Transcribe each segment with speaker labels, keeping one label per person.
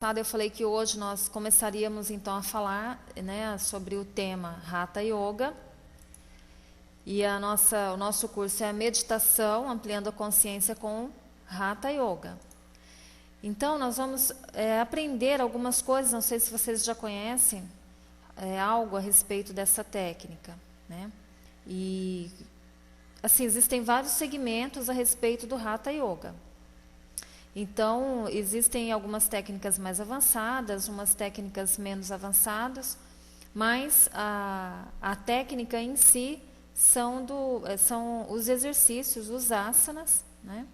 Speaker 1: Eu falei que hoje nós começaríamos então a falar, né, sobre o tema Hatha Yoga. E o nosso curso é a meditação, ampliando a consciência com Hatha Yoga. Então nós vamos aprender algumas coisas, não sei se vocês já conhecem algo a respeito dessa técnica, né? E assim, existem vários segmentos a respeito do Hatha Yoga. Então, existem algumas técnicas mais avançadas, umas técnicas menos avançadas, mas a técnica em si são os exercícios, os asanas, né?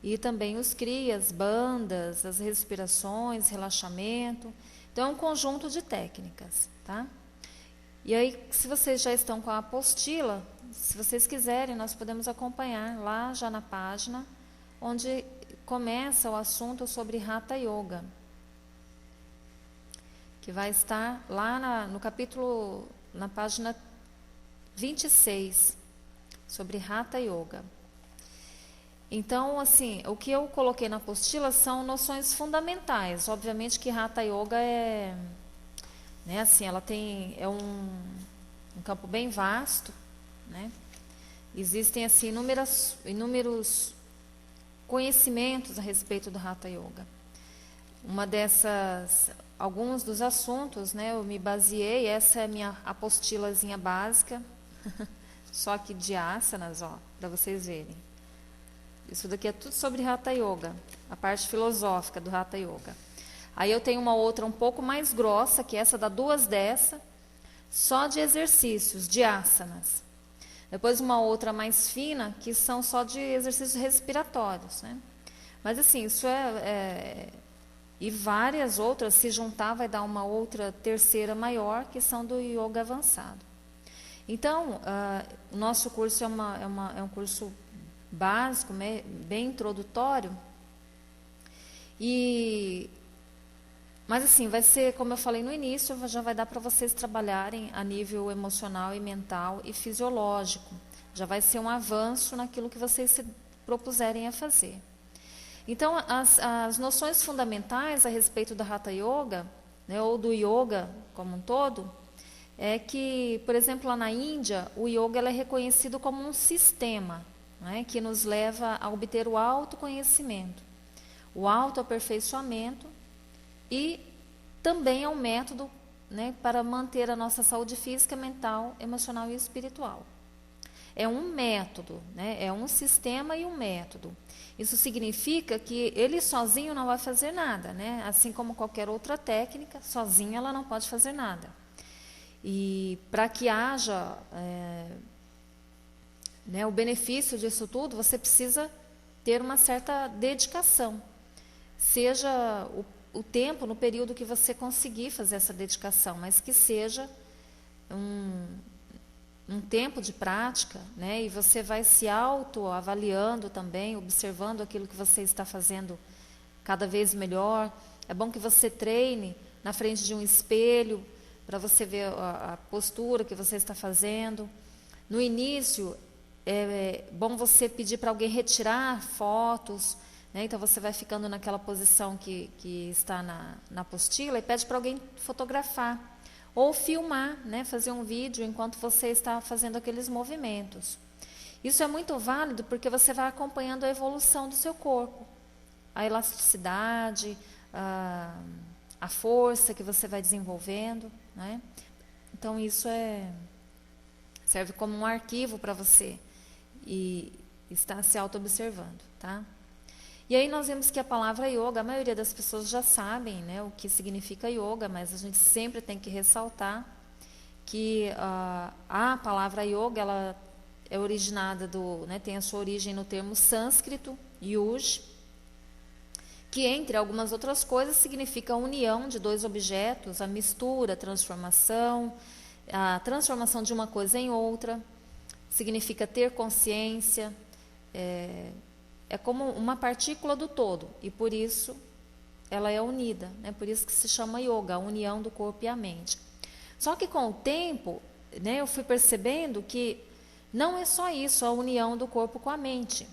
Speaker 1: E também os kriyas, bandas, as respirações, relaxamento. Então, é um conjunto de técnicas, tá? E aí, se vocês já estão com a apostila, se vocês quiserem, nós podemos acompanhar lá já na página, onde começa o assunto sobre Hatha Yoga, que vai estar lá no capítulo, na página 26, sobre Hatha Yoga. Então, assim, o que eu coloquei na apostila são noções fundamentais. Obviamente que Hatha Yoga né, assim, ela é um campo bem vasto, né? Existem assim inúmeros conhecimentos a respeito do Hatha Yoga. Alguns dos assuntos, né, eu me baseei, essa é a minha apostilazinha básica, só que de asanas, ó, para vocês verem. Isso daqui é tudo sobre Hatha Yoga, a parte filosófica do Hatha Yoga. Aí eu tenho uma outra um pouco mais grossa, que essa dá 2 dessa, só de exercícios, de asanas. Depois uma outra mais fina, que são só de exercícios respiratórios, né? Mas assim, isso e várias outras, se juntar, vai dar uma outra terceira maior, que são do yoga avançado. Então, o nosso curso é um curso básico, bem introdutório. Mas assim, vai ser, como eu falei no início, já vai dar para vocês trabalharem a nível emocional e mental e fisiológico. Já vai ser um avanço naquilo que vocês se propuserem a fazer. Então, as noções fundamentais a respeito da Hatha Yoga, né, ou do yoga como um todo, é que, por exemplo, lá na Índia, o yoga é reconhecido como um sistema, né, que nos leva a obter o autoconhecimento, o autoaperfeiçoamento, e também é um método, né, para manter a nossa saúde física, mental, emocional e espiritual. É um método, né, é um sistema e um método. Isso significa que ele sozinho não vai fazer nada, né? Assim como qualquer outra técnica, sozinha ela não pode fazer nada. E para que haja né, o benefício disso tudo, você precisa ter uma certa dedicação. Seja o tempo, no período que você conseguir fazer essa dedicação, mas que seja um tempo de prática, né? E você vai se autoavaliando também, observando aquilo que você está fazendo cada vez melhor. É bom que você treine na frente de um espelho, para você ver a postura que você está fazendo. No início, é bom você pedir para alguém retirar fotos, né? Então você vai ficando naquela posição que está na apostila e pede para alguém fotografar. Ou filmar, né? Fazer um vídeo enquanto você está fazendo aqueles movimentos. Isso é muito válido porque você vai acompanhando a evolução do seu corpo. A elasticidade, a força que você vai desenvolvendo, né? Então isso serve como um arquivo para você e está se auto-observando, tá? E aí nós vemos que a palavra yoga, a maioria das pessoas já sabem, né, o que significa yoga, mas a gente sempre tem que ressaltar que a palavra yoga, ela é originada né, tem a sua origem no termo sânscrito, yuj, que entre algumas outras coisas significa a união de 2 objetos, a mistura, a transformação de uma coisa em outra, significa ter consciência, é como uma partícula do todo, e por isso ela é unida, né? Por isso que se chama yoga, a união do corpo e a mente. Só que com o tempo, né, eu fui percebendo que não é só isso, a união do corpo com a mente.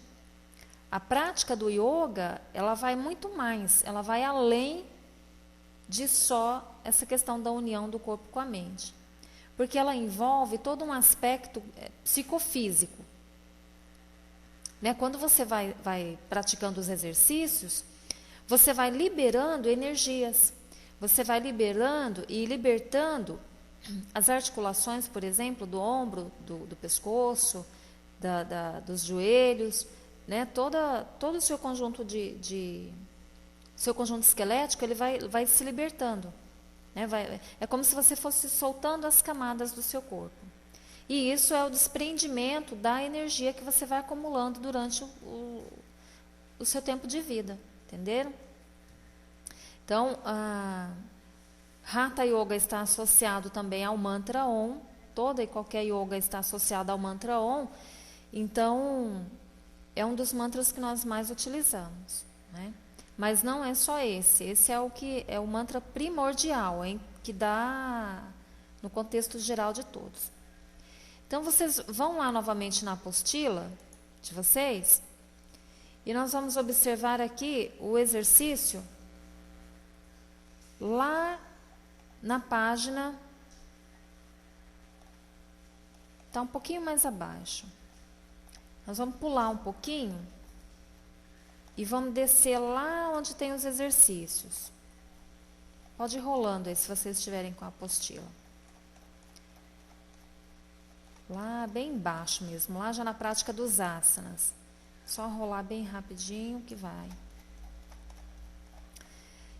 Speaker 1: A prática do yoga, ela vai muito mais, ela vai além de só essa questão da união do corpo com a mente. Porque ela envolve todo um aspecto psicofísico. Né? Quando você vai praticando os exercícios, você vai liberando energias. Você vai liberando e libertando as articulações, por exemplo, do ombro, do pescoço, dos joelhos, né? Todo o seu conjunto seu conjunto esquelético, ele vai se libertando. Né? É como se você fosse soltando as camadas do seu corpo. E isso é o desprendimento da energia que você vai acumulando durante o seu tempo de vida. Entenderam? Então, a Hatha Yoga está associado também ao mantra Om. Toda e qualquer yoga está associada ao mantra Om. Então, é um dos mantras que nós mais utilizamos. Né? Mas não é só esse. Esse é o mantra primordial, hein, que dá no contexto geral de todos. Então, vocês vão lá novamente na apostila de vocês e nós vamos observar aqui o exercício lá na página, está um pouquinho mais abaixo. Nós vamos pular um pouquinho e vamos descer lá onde tem os exercícios. Pode ir rolando aí se vocês estiverem com a apostila. Lá bem embaixo mesmo, lá já na prática dos asanas. Só rolar bem rapidinho que vai.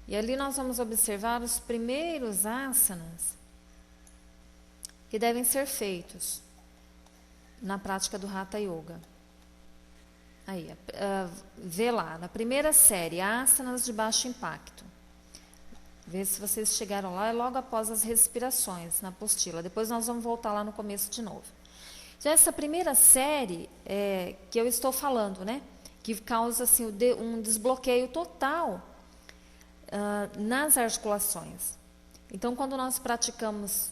Speaker 1: E ali nós vamos observar os primeiros asanas que devem ser feitos na prática do Hatha Yoga. Aí, vê lá, na primeira série, asanas de baixo impacto. Vê se vocês chegaram lá, é logo após as respirações, na apostila. Depois nós vamos voltar lá no começo de novo. Então, essa primeira série que eu estou falando, né, que causa assim, um desbloqueio total nas articulações. Então, quando nós praticamos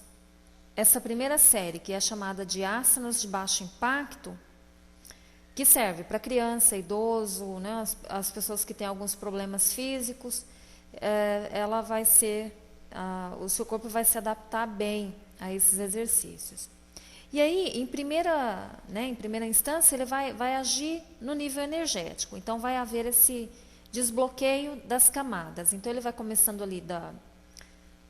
Speaker 1: essa primeira série, que é chamada de asanas de baixo impacto, que serve para criança, idoso, né, as pessoas que têm alguns problemas físicos, ela vai ser, o seu corpo vai se adaptar bem a esses exercícios. E aí, em primeira instância, ele vai agir no nível energético. Então, vai haver esse desbloqueio das camadas. Então, ele vai começando ali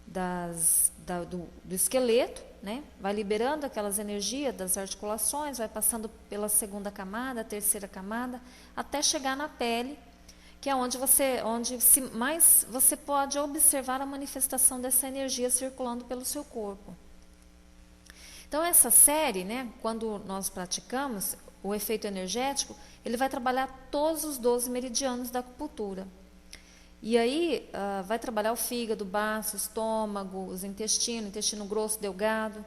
Speaker 1: do esqueleto, né? Vai liberando aquelas energias das articulações, vai passando pela segunda camada, terceira camada, até chegar na pele, que é onde mais você pode observar a manifestação dessa energia circulando pelo seu corpo. Então, essa série, né, quando nós praticamos o efeito energético, ele vai trabalhar todos os 12 meridianos da acupuntura. E aí, vai trabalhar o fígado, o baço, o estômago, os intestino grosso, delgado,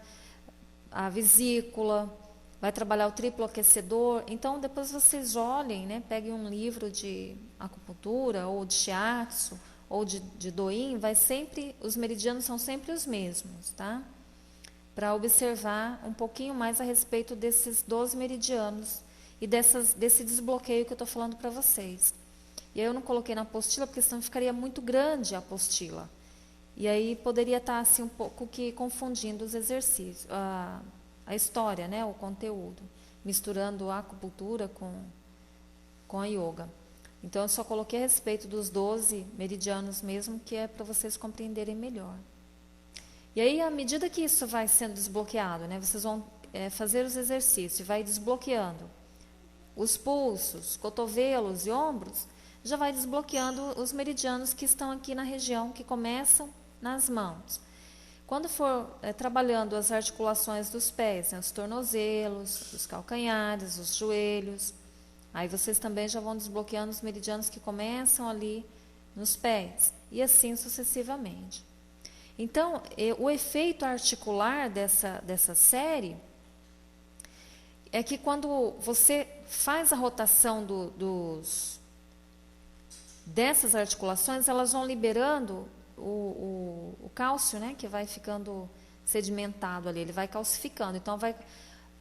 Speaker 1: a vesícula, vai trabalhar o triplo aquecedor. Então, depois vocês olhem, né, peguem um livro de acupuntura, ou de shiatsu, ou de doin, os meridianos são sempre os mesmos, tá? Para observar um pouquinho mais a respeito desses 12 meridianos e desse desbloqueio que eu estou falando para vocês. E aí eu não coloquei na apostila, porque senão ficaria muito grande a apostila. E aí poderia estar assim, um pouco que confundindo os exercícios, a história, né, o conteúdo, misturando a acupuntura com a yoga. Então, eu só coloquei a respeito dos 12 meridianos mesmo, que é para vocês compreenderem melhor. E aí, à medida que isso vai sendo desbloqueado, né, vocês vão fazer os exercícios, vai desbloqueando os pulsos, cotovelos e ombros, já vai desbloqueando os meridianos que estão aqui na região, que começam nas mãos. Quando for trabalhando as articulações dos pés, né, os tornozelos, os calcanhares, os joelhos, aí vocês também já vão desbloqueando os meridianos que começam ali nos pés, e assim sucessivamente. Então, o efeito articular dessa série é que quando você faz a rotação dessas articulações, elas vão liberando o cálcio, né, que vai ficando sedimentado ali, ele vai calcificando. Então,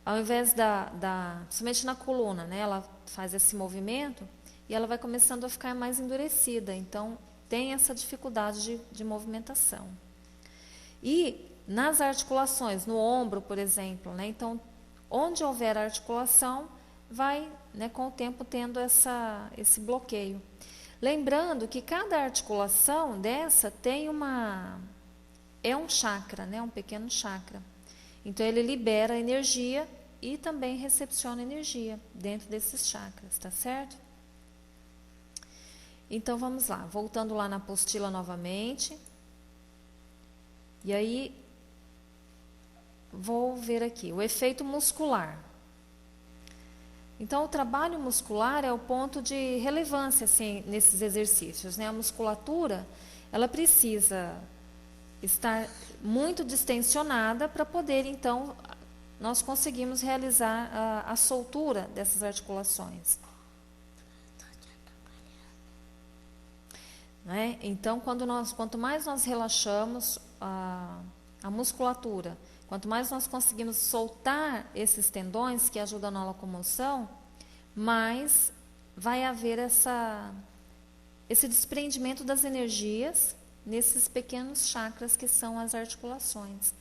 Speaker 1: ao invés principalmente na coluna, né, ela faz esse movimento e ela vai começando a ficar mais endurecida. Então, têm essa dificuldade de movimentação. E nas articulações, no ombro, por exemplo, né? Então, onde houver articulação, vai, né, com o tempo tendo esse bloqueio. Lembrando que cada articulação dessa tem é um chakra, né, um pequeno chakra. Então, ele libera energia e também recepciona energia dentro desses chakras, tá certo? Então, vamos lá, voltando lá na apostila novamente. E aí, vou ver aqui, o efeito muscular. Então, o trabalho muscular é o ponto de relevância assim, nesses exercícios, né? A musculatura, ela precisa estar muito distensionada para poder, então, nós conseguimos realizar a soltura dessas articulações. Né? Então, quanto mais nós relaxamos a musculatura, quanto mais nós conseguimos soltar esses tendões que ajudam na locomoção, mais vai haver esse desprendimento das energias nesses pequenos chakras que são as articulações.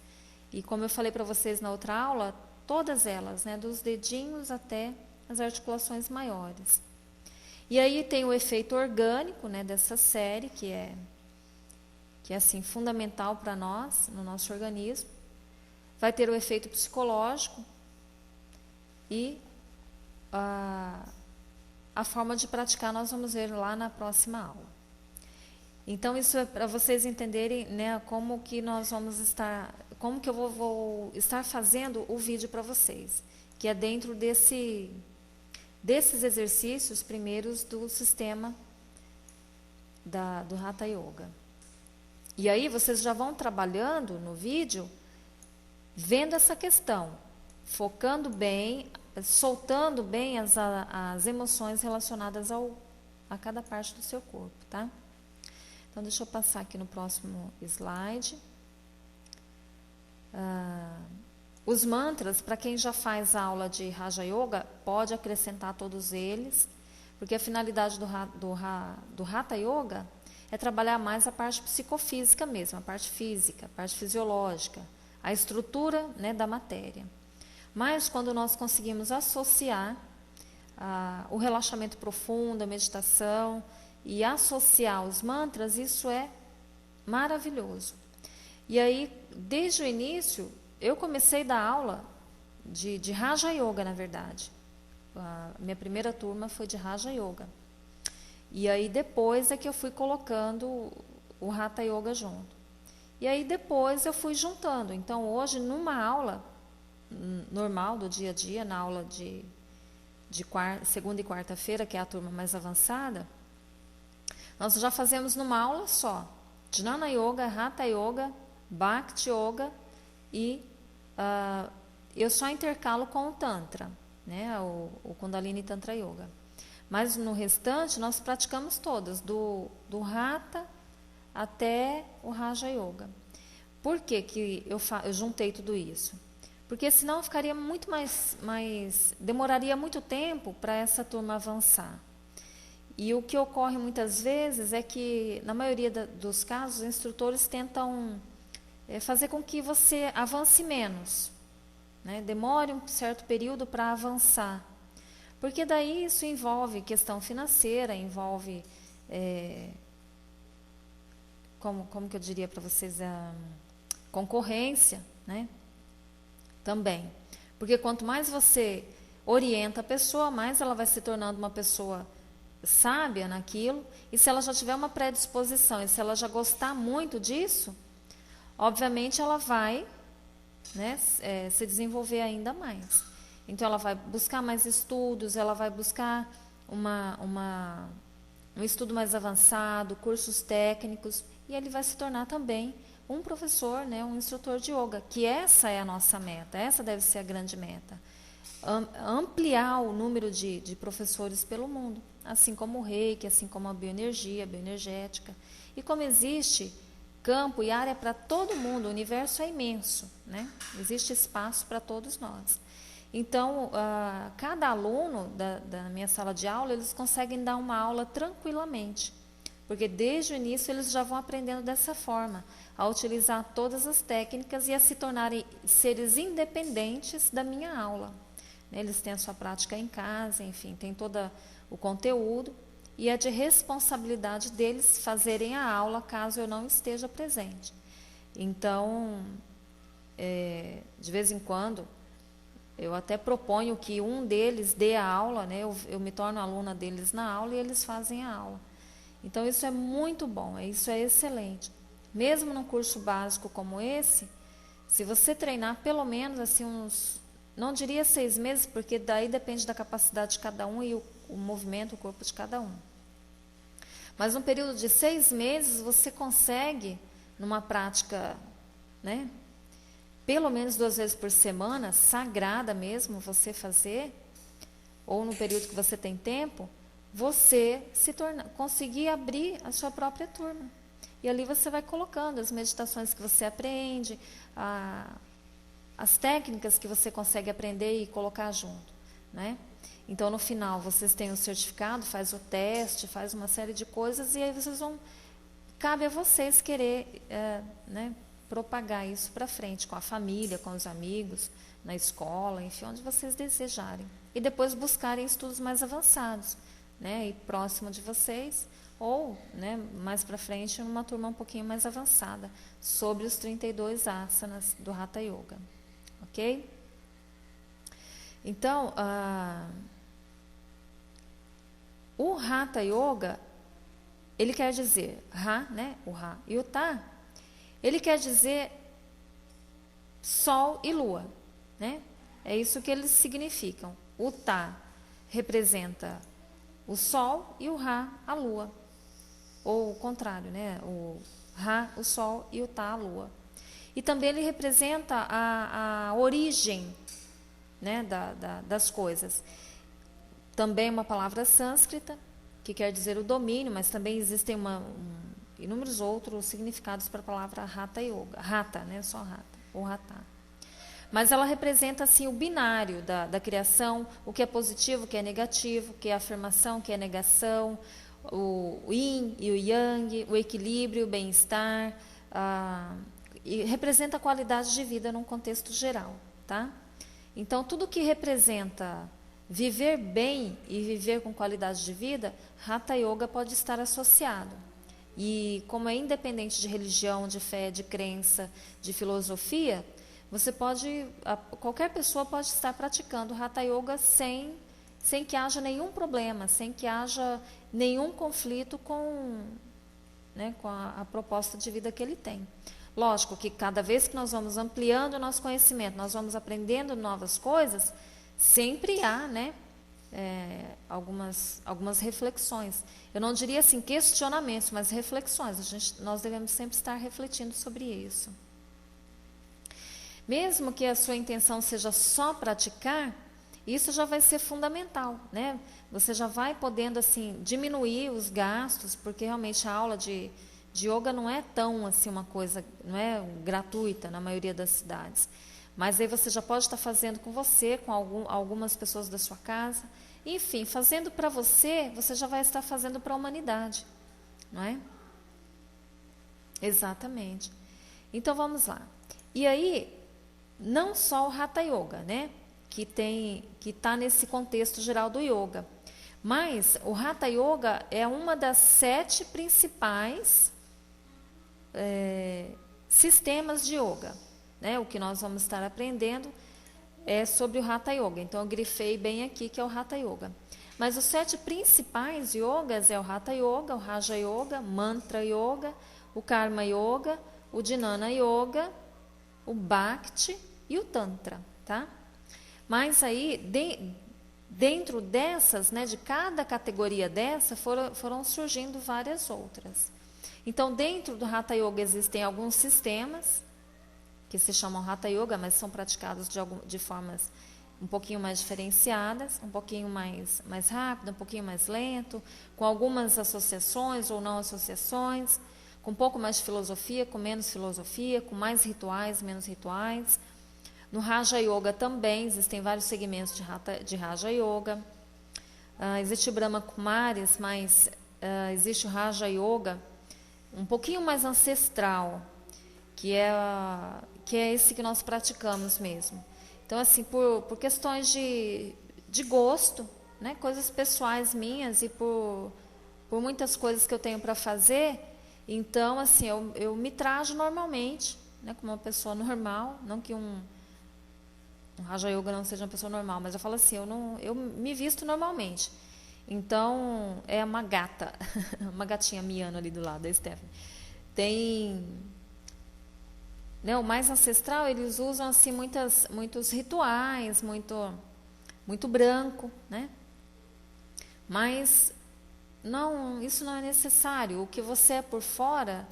Speaker 1: E como eu falei para vocês na outra aula, todas elas, né, dos dedinhos até as articulações maiores. E aí tem o efeito orgânico, né, dessa série, que é assim, fundamental para nós, no nosso organismo. Vai ter o efeito psicológico e a forma de praticar nós vamos ver lá na próxima aula. Então, isso é para vocês entenderem, né, como que eu vou estar fazendo o vídeo para vocês, que é dentro desses exercícios primeiros do sistema do Hatha Yoga. E aí vocês já vão trabalhando no vídeo, vendo essa questão, focando bem, soltando bem as emoções relacionadas a cada parte do seu corpo, tá? Então, deixa eu passar aqui no próximo slide. Os mantras, para quem já faz aula de Raja Yoga, pode acrescentar todos eles, porque a finalidade do Hatha Yoga é trabalhar mais a parte psicofísica mesmo, a parte física, a parte fisiológica, a estrutura, né, da matéria. Mas quando nós conseguimos associar o relaxamento profundo, a meditação, e associar os mantras, isso é maravilhoso. E aí, desde o início, eu comecei a dar aula de Raja Yoga, na verdade. A minha primeira turma foi de Raja Yoga. E aí, depois é que eu fui colocando o Hatha Yoga junto. E aí, depois eu fui juntando. Então, hoje, numa aula normal do dia a dia, na aula de segunda e quarta-feira, que é a turma mais avançada, nós já fazemos numa aula só, Jnana Yoga, Hatha Yoga, Bhakti Yoga e eu só intercalo com o Tantra, né, o Kundalini Tantra Yoga. Mas no restante nós praticamos todas, do Hatha até o Raja Yoga. Por que eu juntei tudo isso? Porque senão ficaria muito demoraria muito tempo para essa turma avançar. E o que ocorre muitas vezes é que, na maioria dos casos, os instrutores tentam fazer com que você avance menos, né? Demore um certo período para avançar. Porque daí isso envolve questão financeira, envolve, como que eu diria para vocês, a concorrência, né? Também. Porque quanto mais você orienta a pessoa, mais ela vai se tornando uma pessoa sábia naquilo, e se ela já tiver uma predisposição, e se ela já gostar muito disso, obviamente ela vai, né, se desenvolver ainda mais. Então ela vai buscar mais estudos, ela vai buscar um estudo mais avançado, cursos técnicos, e ele vai se tornar também um professor, né, um instrutor de yoga, que essa é a nossa meta, essa deve ser a grande meta. Ampliar o número de professores pelo mundo, assim como o Reiki, assim como a bioenergia, a bioenergética. E como existe campo e área para todo mundo, o universo é imenso, né? Existe espaço para todos nós. Então, cada aluno da minha sala de aula, eles conseguem dar uma aula tranquilamente, porque desde o início eles já vão aprendendo dessa forma, a utilizar todas as técnicas e a se tornarem seres independentes da minha aula. Eles têm a sua prática em casa, enfim, tem todo o conteúdo, e é de responsabilidade deles fazerem a aula caso eu não esteja presente. Então, de vez em quando, eu até proponho que um deles dê a aula, né? Eu me torno aluna deles na aula e eles fazem a aula. Então, isso é muito bom, isso é excelente. Mesmo num curso básico como esse, se você treinar pelo menos assim não diria 6 meses, porque daí depende da capacidade de cada um e o movimento, o corpo de cada um. Mas num período de 6 meses, você consegue, numa prática, né, pelo menos 2 vezes por semana, sagrada mesmo, você fazer, ou no período que você tem tempo, você conseguir abrir a sua própria turma. E ali você vai colocando as meditações que você aprende, as técnicas que você consegue aprender e colocar junto, né? Então, no final, vocês têm o certificado, faz o teste, faz uma série de coisas, e aí cabe a vocês querer né, propagar isso para frente, com a família, com os amigos, na escola, enfim, onde vocês desejarem. E depois buscarem estudos mais avançados, né, e próximo de vocês, ou, né, mais para frente, numa turma um pouquinho mais avançada, sobre os 32 asanas do Hatha Yoga. Ok? Então, o Hatha Yoga, ele quer dizer, né, o Ra e o Ta, ele quer dizer Sol e Lua, né? É isso que eles significam. O Ta representa o Sol e o Ra a Lua. Ou o contrário, né? O Ra, o Sol, e o Ta, a Lua. E também ele representa a origem, né, das coisas. Também uma palavra sânscrita, que quer dizer o domínio, mas também existem inúmeros outros significados para a palavra Hatha Yoga. Hatha, né? Só Hatha, ou Hatha. Mas ela representa assim o binário da criação, o que é positivo, o que é negativo, o que é afirmação, o que é negação, o yin e o yang, o equilíbrio, o bem-estar, e representa a qualidade de vida num contexto geral, tá? Então, tudo que representa viver bem e viver com qualidade de vida, Hatha Yoga pode estar associado. E como é independente de religião, de fé, de crença, de filosofia, qualquer pessoa pode estar praticando Hatha Yoga sem que haja nenhum problema, sem que haja nenhum conflito com a proposta de vida que ele tem. Lógico que cada vez que nós vamos ampliando o nosso conhecimento, nós vamos aprendendo novas coisas, sempre há, né, algumas reflexões. Eu não diria assim questionamentos, mas reflexões. Nós devemos sempre estar refletindo sobre isso. Mesmo que a sua intenção seja só praticar, isso já vai ser fundamental, né? Você já vai podendo assim diminuir os gastos, porque realmente a aula de yoga não é tão assim uma coisa, não é gratuita na maioria das cidades. Mas aí você já pode estar fazendo com você, com algumas pessoas da sua casa. Enfim, fazendo para você, você já vai estar fazendo para a humanidade, não é? Exatamente. Então vamos lá. E aí, não só o Hatha Yoga, né? Que está nesse contexto geral do yoga. Mas o Hatha Yoga é uma das 7 principais sistemas de yoga, né? O que nós vamos estar aprendendo é sobre o Hatha Yoga. Então, eu grifei bem aqui que é o Hatha Yoga. Mas os 7 principais yogas é o Hatha Yoga, o Raja Yoga, Mantra Yoga, o Karma Yoga, o Dhyana Yoga, o Bhakti e o Tantra, tá? Mas aí, dentro dessas, né, de cada categoria dessa, foram surgindo várias outras. Então, dentro do Hatha Yoga existem alguns sistemas que se chamam Hatha Yoga, mas são praticados de formas um pouquinho mais diferenciadas, um pouquinho mais rápido, um pouquinho mais lento, com algumas associações ou não associações, com um pouco mais de filosofia, com menos filosofia, com mais rituais, menos rituais. No Raja Yoga também existem vários segmentos de Raja Yoga. Existe o Brahma Kumaris, mas existe o Raja Yoga, um pouquinho mais ancestral, que é esse que nós praticamos mesmo. Então, assim, por questões de gosto, né, coisas pessoais minhas e por muitas coisas que eu tenho para fazer, então, assim, eu me trajo normalmente, né, como uma pessoa normal, não que um Raja Yoga não seja uma pessoa normal, mas eu falo assim, eu me visto normalmente. Então, é uma gata, uma gatinha miando ali do lado da Stephanie. Tem, né, o mais ancestral, eles usam assim muitos rituais, muito branco, né? Mas isso não é necessário. O que você é por fora,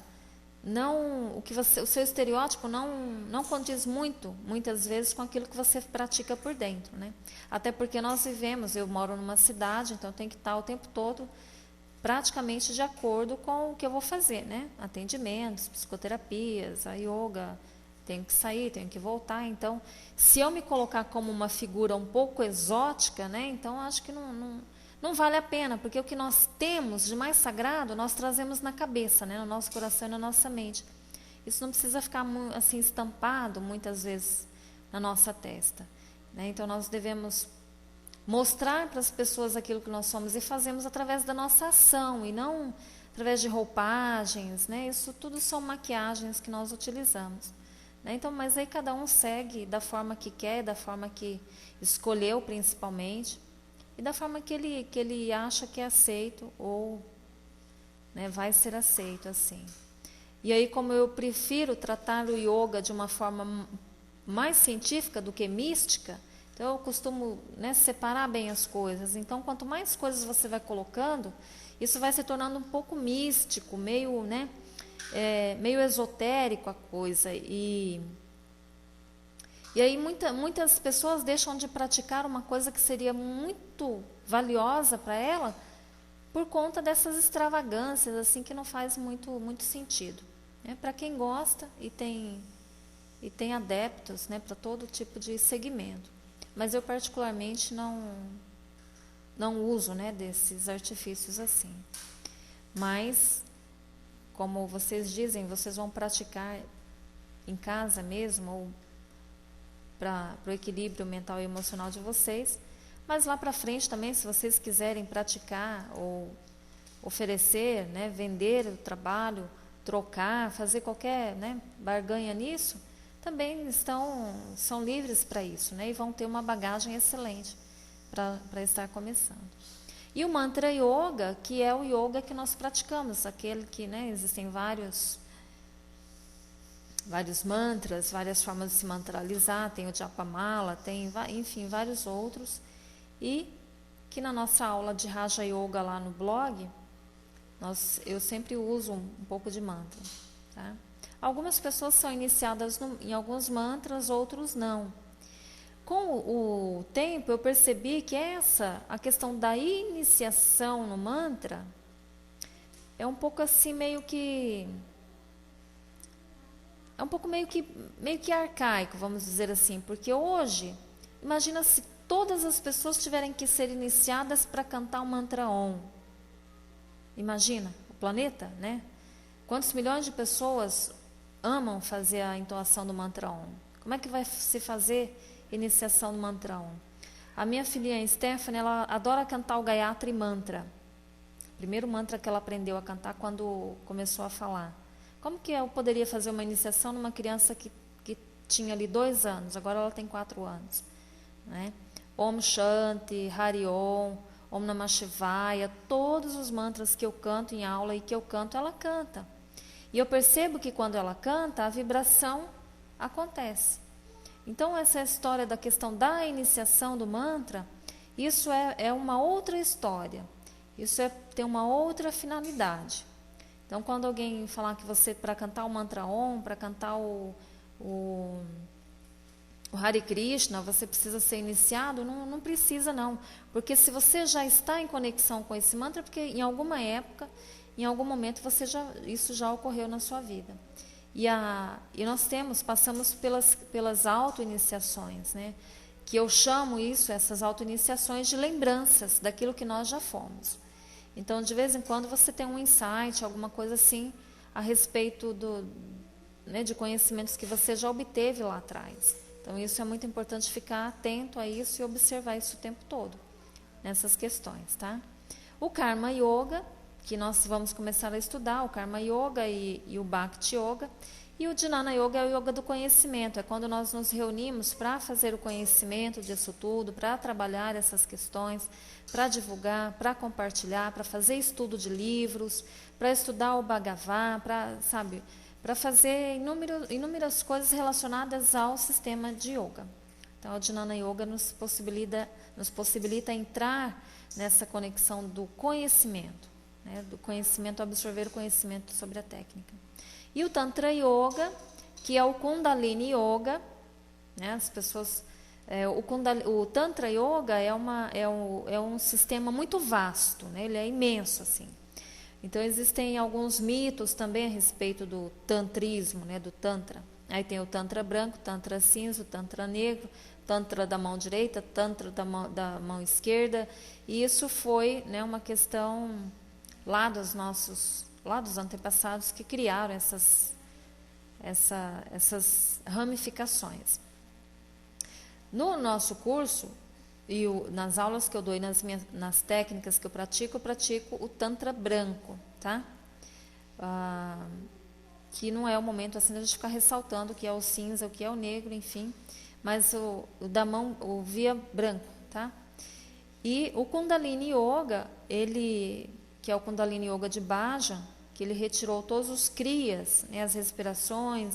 Speaker 1: o seu estereótipo não condiz muitas vezes com aquilo que você pratica por dentro, né? Até porque eu moro numa cidade, então eu tenho que estar o tempo todo praticamente de acordo com o que eu vou fazer, né? Atendimentos, psicoterapias, a yoga, tenho que sair, tenho que voltar. Então, se eu me colocar como uma figura um pouco exótica, né? Então acho que não vale a pena, porque o que nós temos de mais sagrado, nós trazemos na cabeça, né? No nosso coração e na nossa mente. Isso não precisa ficar assim estampado muitas vezes na nossa testa, né? Então nós devemos mostrar para as pessoas aquilo que nós somos e fazemos através da nossa ação e não através de roupagens, né? Isso tudo são maquiagens que nós utilizamos, né? Então, mas aí cada um segue da forma que quer, da forma que escolheu principalmente e da forma que ele acha que é aceito ou, né, vai ser aceito assim. E aí, como eu prefiro tratar o yoga de uma forma mais científica do que mística, então eu costumo, né, separar bem as coisas. Então, quanto mais coisas você vai colocando, isso vai se tornando um pouco místico, meio, né, meio esotérico a coisa. E aí muitas pessoas deixam de praticar uma coisa que seria muito valiosa para ela por conta dessas extravagâncias assim que não faz muito sentido, né? Para quem gosta e tem adeptos, né, para todo tipo de segmento. Mas eu particularmente não uso, né, desses artifícios assim. Mas, como vocês dizem, vocês vão praticar em casa mesmo, ou para o equilíbrio mental e emocional de vocês. Mas lá para frente também, se vocês quiserem praticar ou oferecer, né, vender o trabalho, trocar, fazer qualquer, né, barganha nisso, também são livres para isso, né, e vão ter uma bagagem excelente para estar começando. E o mantra yoga, que é o yoga que nós praticamos, aquele que, né, existem vários mantras, várias formas de se mantralizar, tem o Japamala, tem, enfim, vários outros, e que na nossa aula de Raja Yoga lá no blog, eu sempre uso um pouco de mantra, tá? Algumas pessoas são iniciadas em alguns mantras, outros não. Com o tempo eu percebi que a questão da iniciação no mantra é um pouco assim meio que arcaico, vamos dizer assim, porque hoje, imagina se todas as pessoas tiverem que ser iniciadas para cantar o mantra Om. Imagina, o planeta, né? Quantos milhões de pessoas amam fazer a entoação do mantra Om? Como é que vai se fazer iniciação do mantra Om? A minha filhinha Stephanie, ela adora cantar o Gayatri Mantra. Primeiro mantra que ela aprendeu a cantar quando começou a falar. Como que eu poderia fazer uma iniciação numa criança que tinha ali 2 anos, agora ela tem 4 anos, né? Om Shanti, Hari Om, Om Namah Shivaya, todos os mantras que eu canto em aula e que eu canto, ela canta. E eu percebo que quando ela canta, a vibração acontece. Então, essa história da questão da iniciação do mantra, isso é uma outra história. Isso tem uma outra finalidade. Então, quando alguém falar que você, para cantar o mantra Om, para cantar o Hare Krishna, você precisa ser iniciado, não precisa não. Porque se você já está em conexão com esse mantra, porque em alguma época, em algum momento, isso já ocorreu na sua vida. E nós passamos pelas auto-iniciações, né? Que eu chamo essas auto-iniciações de lembranças daquilo que nós já fomos. Então, de vez em quando, você tem um insight, alguma coisa assim, a respeito de conhecimentos que você já obteve lá atrás. Então, isso é muito importante, ficar atento a isso e observar isso o tempo todo, nessas questões, tá? O Karma Yoga, que nós vamos começar a estudar, o Karma Yoga e o Bhakti Yoga. E o Jnana Yoga é o yoga do conhecimento, é quando nós nos reunimos para fazer o conhecimento disso tudo, para trabalhar essas questões, para divulgar, para compartilhar, para fazer estudo de livros, para estudar o Bhagavad, para fazer inúmeras coisas relacionadas ao sistema de yoga. Então, o Jnana Yoga nos possibilita entrar nessa conexão do conhecimento, né, do conhecimento, absorver o conhecimento sobre a técnica. E o Tantra Yoga, que é o Kundalini Yoga, né, as pessoas, o Tantra Yoga é um sistema muito vasto, né, ele é imenso assim. Então existem alguns mitos também a respeito do tantrismo, né, do Tantra. Aí tem o Tantra branco, Tantra cinza, o Tantra negro, Tantra da mão direita, Tantra da mão esquerda. E isso foi, né, uma questão lá dos antepassados que criaram essas ramificações. No nosso curso, e nas aulas que eu dou e nas técnicas que eu pratico o Tantra branco, tá? Que não é o momento assim de a gente ficar ressaltando o que é o cinza, o que é o negro, enfim, mas o da mão, o via branco, tá? E o Kundalini Yoga, que é o Kundalini Yoga de Bhajan, que ele retirou todos os kriyas, né, as respirações,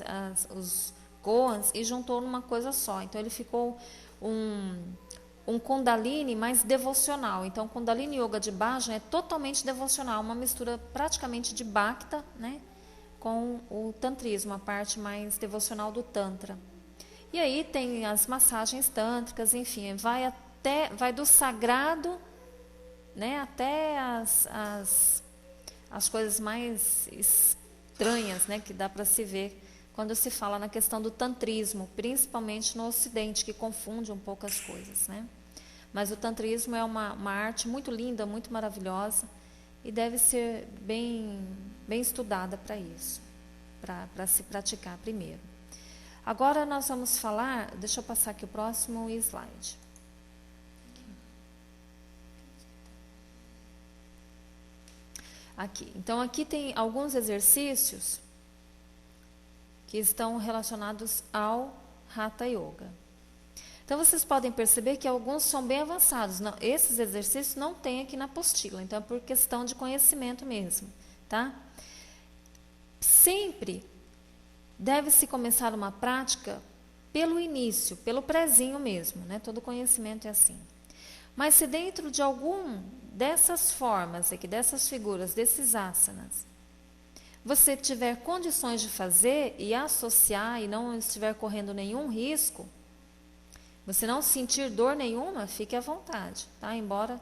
Speaker 1: os koans, e juntou numa coisa só. Então, ele ficou um Kundalini mais devocional. Então, o Kundalini Yoga de Bhajan é totalmente devocional, uma mistura praticamente de Bhakta, né, com o tantrismo, a parte mais devocional do Tantra. E aí tem as massagens tântricas, enfim, vai do sagrado, né, até as coisas mais estranhas, né, que dá para se ver quando se fala na questão do tantrismo, principalmente no Ocidente, que confunde um pouco as coisas, né? Mas o tantrismo é uma arte muito linda, muito maravilhosa, e deve ser bem estudada para isso, para se praticar primeiro. Agora nós vamos falar, deixa eu passar aqui o próximo slide. Aqui. Então, aqui tem alguns exercícios que estão relacionados ao Hatha Yoga. Então, vocês podem perceber que alguns são bem avançados. Não, esses exercícios não tem aqui na apostila, então é por questão de conhecimento mesmo, tá? Sempre deve-se começar uma prática pelo início, pelo prezinho mesmo, né? Todo conhecimento é assim. Mas se dentro de algum dessas formas aqui, dessas figuras, desses asanas, você tiver condições de fazer e associar e não estiver correndo nenhum risco, você não sentir dor nenhuma, fique à vontade, tá? Embora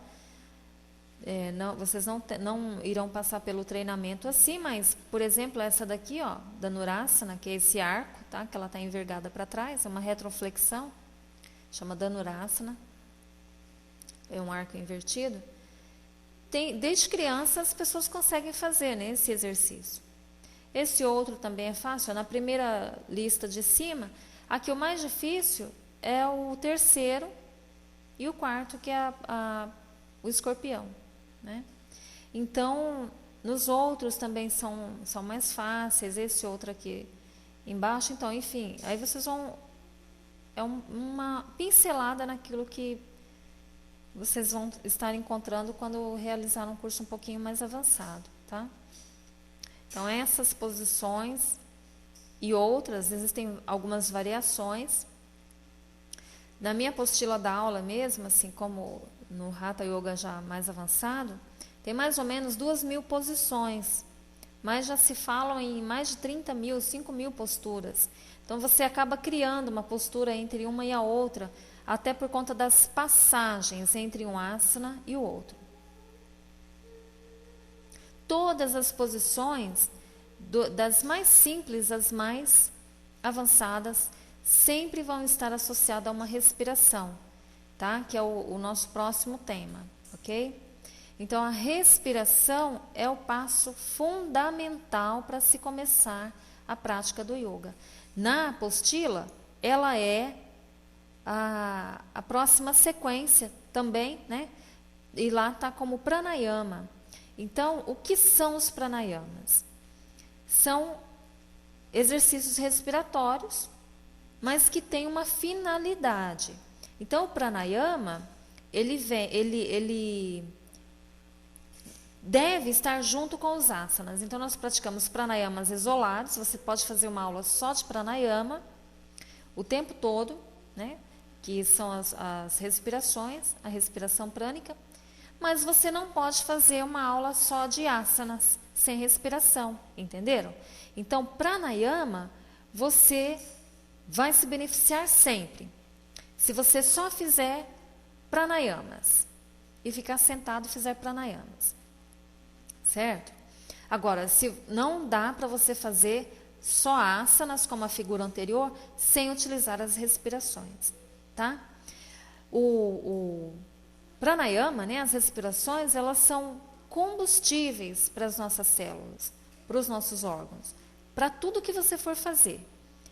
Speaker 1: vocês não irão passar pelo treinamento assim, mas, por exemplo, essa daqui, ó, da Dhanurasana, que é esse arco, tá? Que ela está envergada para trás, é uma retroflexão, chama Dhanurasana, é um arco invertido. Desde criança as pessoas conseguem fazer, né, esse exercício. Esse outro também é fácil. Na primeira lista de cima, aqui o mais difícil é o terceiro e o quarto, que é o escorpião, né? Então, nos outros também são mais fáceis. Esse outro aqui embaixo, então, enfim, aí vocês vão... É uma pincelada naquilo que vocês vão estar encontrando quando realizar um curso um pouquinho mais avançado, tá? Então, essas posições e outras, existem algumas variações. Na minha apostila da aula mesmo, assim como no Hatha Yoga já mais avançado, tem mais ou menos 2.000 posições, mas já se falam em mais de 30.000, 5.000 posturas. Então, você acaba criando uma postura entre uma e a outra, até por conta das passagens entre um asana e o outro. Todas as posições, das mais simples às mais avançadas, sempre vão estar associadas a uma respiração, tá? Que é o nosso próximo tema, ok? Então, a respiração é o passo fundamental para se começar a prática do yoga. Na apostila, ela é a próxima sequência também, né? E lá está como pranayama. Então, o que são os pranayamas? São exercícios respiratórios, mas que têm uma finalidade. Então, o pranayama, ele deve estar junto com os asanas. Então, nós praticamos pranayamas isolados. Você pode fazer uma aula só de pranayama o tempo todo, né? Que são as respirações, a respiração prânica. Mas você não pode fazer uma aula só de asanas, sem respiração, entenderam? Então, pranayama, você vai se beneficiar sempre. Se você só fizer pranayamas e ficar sentado e fizer pranayamas. Certo? Agora, se não dá para você fazer só asanas, como a figura anterior, sem utilizar as respirações, tá? O pranayama, né, as respirações, elas são combustíveis para as nossas células, para os nossos órgãos, para tudo que você for fazer.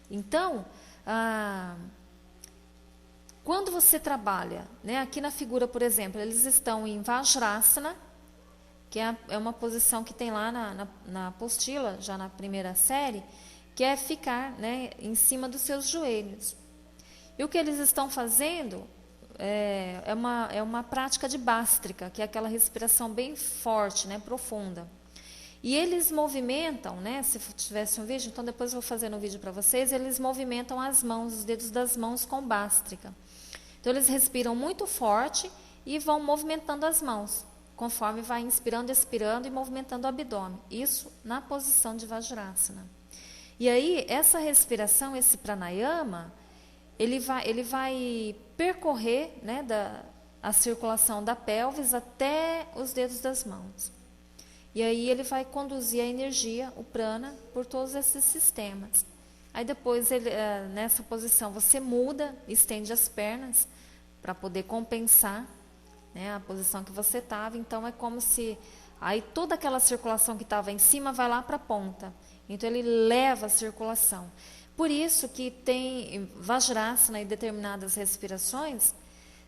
Speaker 1: Então, quando você trabalha, né, aqui na figura, por exemplo, eles estão em Vajrasana, que é uma posição que tem lá na apostila, já na primeira série, que é ficar, né, em cima dos seus joelhos. E o que eles estão fazendo é uma prática de bástrica, que é aquela respiração bem forte, né, profunda. E eles movimentam, né, se tivesse um vídeo, então depois eu vou fazer no vídeo para vocês, eles movimentam as mãos, os dedos das mãos com bástrica. Então eles respiram muito forte e vão movimentando as mãos, conforme vai inspirando, expirando e movimentando o abdômen. Isso na posição de Vajrasana. E aí, essa respiração, esse pranayama, ele vai percorrer, né, a circulação da pelvis até os dedos das mãos. E aí ele vai conduzir a energia, o prana, por todos esses sistemas. Aí depois, nessa posição, você muda, estende as pernas para poder compensar, né, a posição que você estava. Então, é como se aí toda aquela circulação que estava em cima vai lá para a ponta. Então, ele leva a circulação. Por isso que tem Vajrasana e determinadas respirações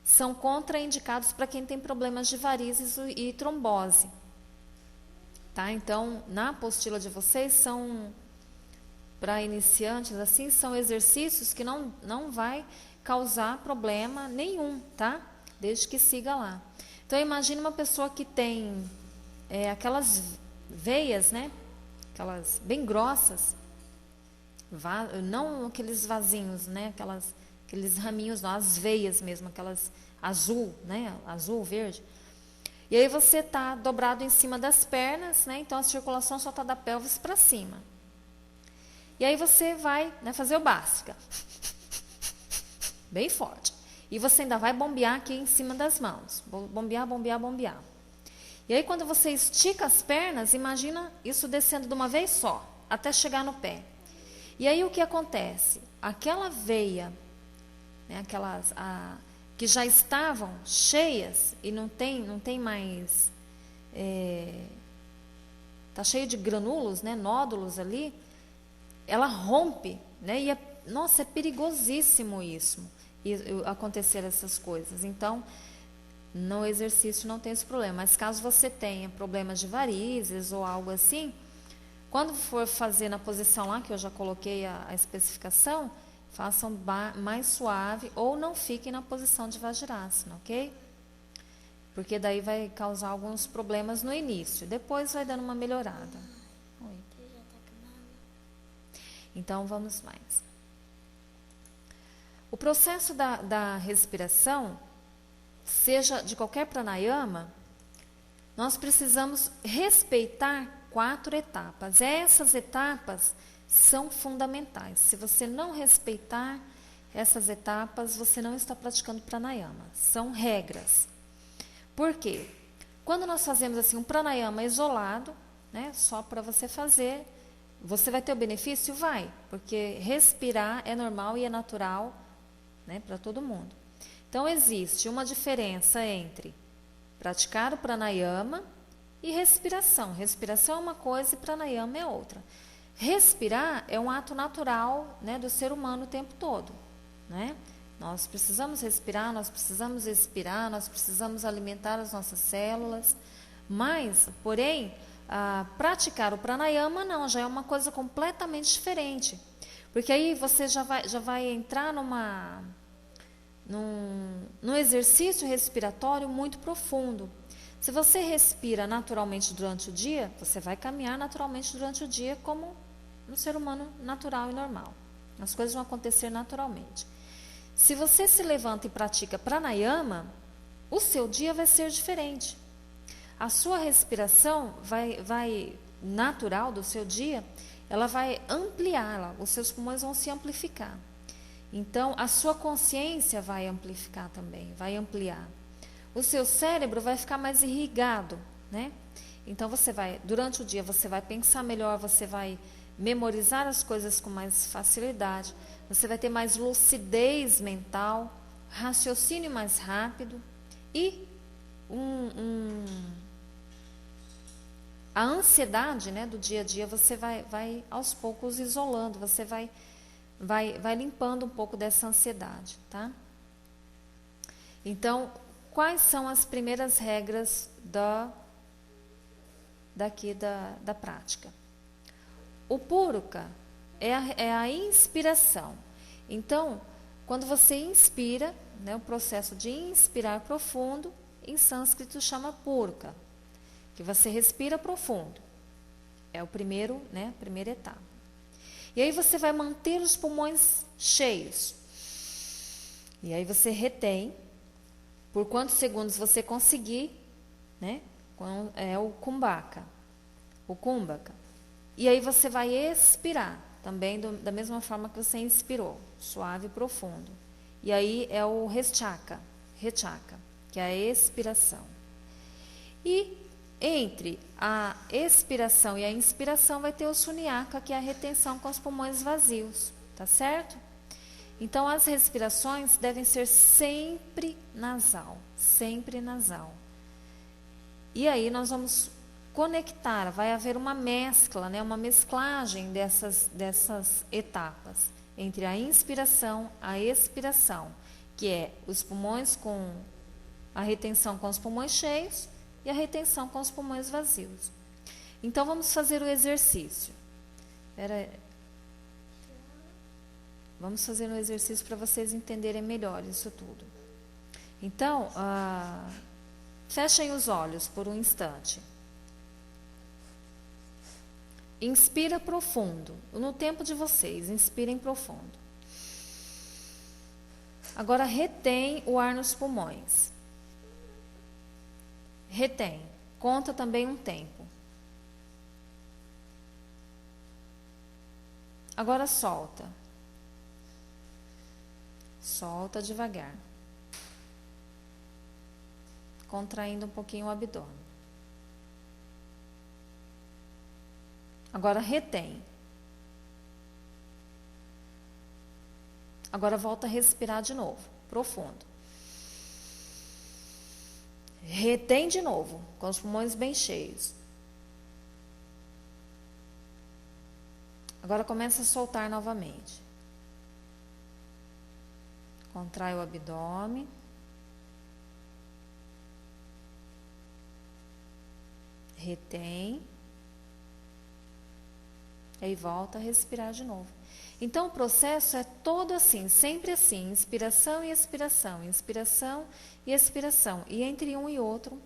Speaker 1: são contraindicados para quem tem problemas de varizes e trombose. Tá? Então, na apostila de vocês, para iniciantes, assim, são exercícios que não vai causar problema nenhum, tá? Desde que siga lá. Então, imagine uma pessoa que tem aquelas veias, né? Aquelas bem grossas, não aqueles vasinhos, né? Aqueles raminhos, não, as veias mesmo, aquelas azul, né? Azul, verde. E aí você está dobrado em cima das pernas, né? Então a circulação só está da pelvis para cima. E aí você vai, né, fazer o básica. Bem forte. E você ainda vai bombear aqui em cima das mãos. Bombear, bombear, bombear. E aí quando você estica as pernas, imagina isso descendo de uma vez só, até chegar no pé. E aí o que acontece? Aquela veia, né, que já estavam cheias e não tem mais, está cheio de granulos, né, nódulos ali, ela rompe, né, e nossa, é perigosíssimo isso, acontecer essas coisas. Então, no exercício não tem esse problema, mas caso você tenha problemas de varizes ou algo assim, quando for fazer na posição lá, que eu já coloquei a especificação, façam mais suave ou não fiquem na posição de Vajrasana, ok? Porque daí vai causar alguns problemas no início, depois vai dando uma melhorada. Oi. Então, vamos mais. O processo da respiração, seja de qualquer pranayama, nós precisamos respeitar 4 etapas. Essas etapas são fundamentais. Se você não respeitar essas etapas, você não está praticando pranayama. São regras. Por quê? Quando nós fazemos assim um pranayama isolado, né, só para você fazer, você vai ter o benefício? Vai, porque respirar é normal e é natural, né, para todo mundo. Então, existe uma diferença entre praticar o pranayama e respiração. Respiração é uma coisa e pranayama é outra. Respirar é um ato natural, né, do ser humano o tempo todo, né? Nós precisamos respirar, nós precisamos expirar, nós precisamos alimentar as nossas células, mas, porém, praticar o pranayama não, já é uma coisa completamente diferente, porque aí você já vai entrar num exercício respiratório muito profundo. Se você respira naturalmente durante o dia, você vai caminhar naturalmente durante o dia como um ser humano natural e normal. As coisas vão acontecer naturalmente. Se você se levanta e pratica pranayama, o seu dia vai ser diferente. A sua respiração natural do seu dia, ela vai ampliar, os seus pulmões vão se amplificar. Então, a sua consciência vai amplificar também, vai ampliar. O seu cérebro vai ficar mais irrigado, né? Então, durante o dia, você vai pensar melhor, você vai memorizar as coisas com mais facilidade, você vai ter mais lucidez mental, raciocínio mais rápido e a ansiedade, né, do dia a dia, você vai aos poucos isolando, você vai limpando um pouco dessa ansiedade, tá? Então, quais são as primeiras regras da prática? O Purukha é a inspiração. Então, quando você inspira, né, o processo de inspirar profundo, em sânscrito chama Purukha, que você respira profundo. É o primeiro, né, primeira etapa. E aí você vai manter os pulmões cheios. E aí você retém por quantos segundos você conseguir, né? É o kumbhaka. O kumbhaka. E aí você vai expirar, também da mesma forma que você inspirou, suave e profundo. E aí é o rechaka, que é a expiração. E entre a expiração e a inspiração vai ter o sunyaka, que é a retenção com os pulmões vazios, tá certo? Então as respirações devem ser sempre nasal, sempre nasal. E aí nós vamos conectar, vai haver uma mescla, né, uma mesclagem dessas etapas, entre a inspiração e a expiração, que é os pulmões com a retenção com os pulmões cheios e a retenção com os pulmões vazios. Então vamos fazer o exercício. Vamos fazer um exercício para vocês entenderem melhor isso tudo. Então, fechem os olhos por um instante. Inspira profundo. No tempo de vocês, inspirem profundo. Agora retém o ar nos pulmões. Retém. Conta também um tempo. Agora solta. Solta devagar. Contraindo um pouquinho o abdômen. Agora retém. Agora volta a respirar de novo, profundo. Retém de novo, com os pulmões bem cheios. Agora começa a soltar novamente. Contrai o abdômen. Retém. Aí volta a respirar de novo. Então o processo é todo assim, sempre assim, inspiração e expiração, inspiração e expiração. E entre um e outro,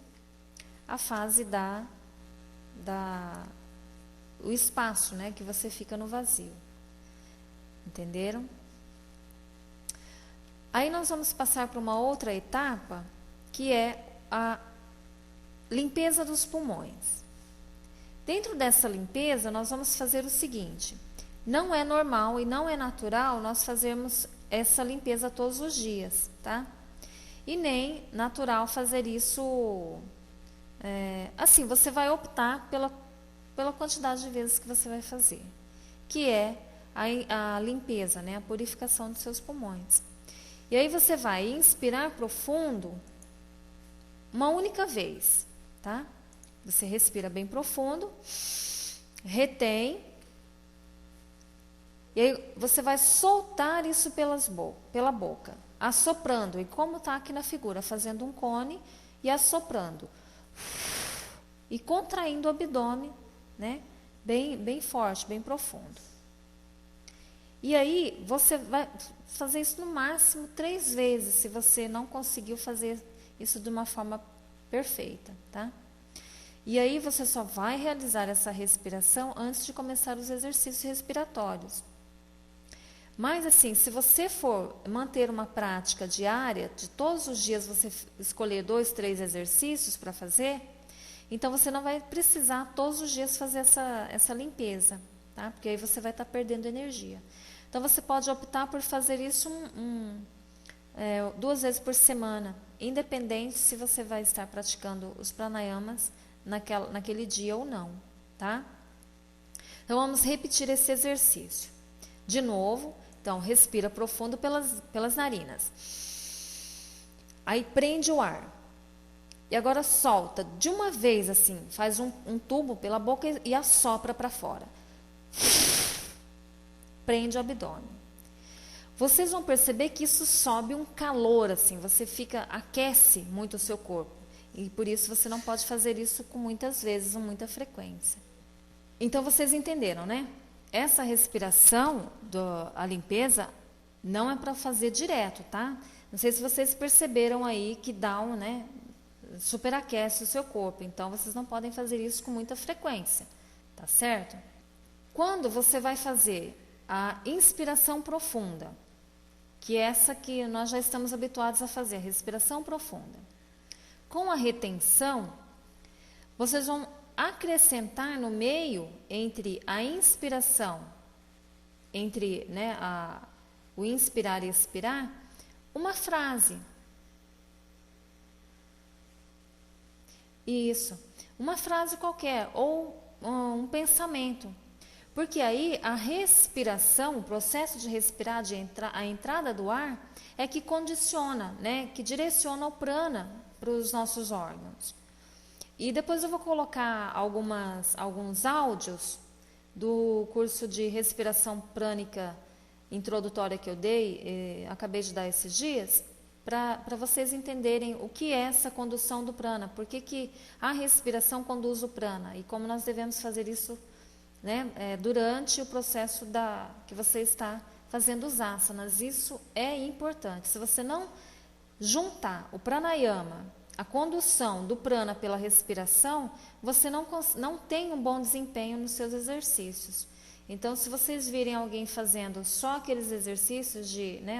Speaker 1: a fase o espaço, né, que você fica no vazio. Entenderam? Aí nós vamos passar para uma outra etapa, que é a limpeza dos pulmões. Dentro dessa limpeza, nós vamos fazer o seguinte: não é normal e não é natural nós fazermos essa limpeza todos os dias, tá? E nem natural fazer isso, assim, você vai optar pela quantidade de vezes que você vai fazer, que é a limpeza, né? A purificação dos seus pulmões. E aí você vai inspirar profundo uma única vez, tá? Você respira bem profundo, retém, e aí você vai soltar isso pela boca, assoprando, e como está aqui na figura, fazendo um cone e assoprando. E contraindo o abdômen, né? Bem forte, bem profundo. E aí, você vai fazer isso no máximo 3 vezes, se você não conseguiu fazer isso de uma forma perfeita, tá? E aí, você só vai realizar essa respiração antes de começar os exercícios respiratórios. Mas, assim, se você for manter uma prática diária, de todos os dias você escolher 2, 3 exercícios para fazer, então você não vai precisar todos os dias fazer essa limpeza, tá? Porque aí você vai estar perdendo energia. Então, você pode optar por fazer isso 2 vezes por semana, independente se você vai estar praticando os pranayamas naquele dia ou não, tá? Então, vamos repetir esse exercício. De novo, então, respira profundo pelas narinas. Aí, prende o ar. E agora solta de uma vez assim, faz um tubo pela boca e assopra para fora. Prende o abdômen. Vocês vão perceber que isso sobe um calor assim, aquece muito o seu corpo. E por isso você não pode fazer isso com muitas vezes ou muita frequência. Então vocês entenderam, né? Essa respiração, a limpeza, não é para fazer direto, tá? Não sei se vocês perceberam aí que dá superaquece o seu corpo, então vocês não podem fazer isso com muita frequência, tá certo? Quando você vai fazer a inspiração profunda, que é essa que nós já estamos habituados a fazer, a respiração profunda, com a retenção, vocês vão acrescentar no meio entre a inspiração, entre o inspirar e expirar, uma frase. Isso, uma frase qualquer ou um pensamento, porque aí a respiração, o processo de respirar, a entrada do ar, é que condiciona, né, que direciona o prana para os nossos órgãos. E depois eu vou colocar alguns áudios do curso de respiração prânica introdutória que eu acabei de dar esses dias, para vocês entenderem o que é essa condução do prana, por que a respiração conduz o prana e como nós devemos fazer isso, né, durante o processo que você está fazendo os asanas. Isso é importante. Se você não juntar o pranayama, a condução do prana pela respiração, você não tem um bom desempenho nos seus exercícios. Então, se vocês virem alguém fazendo só aqueles exercícios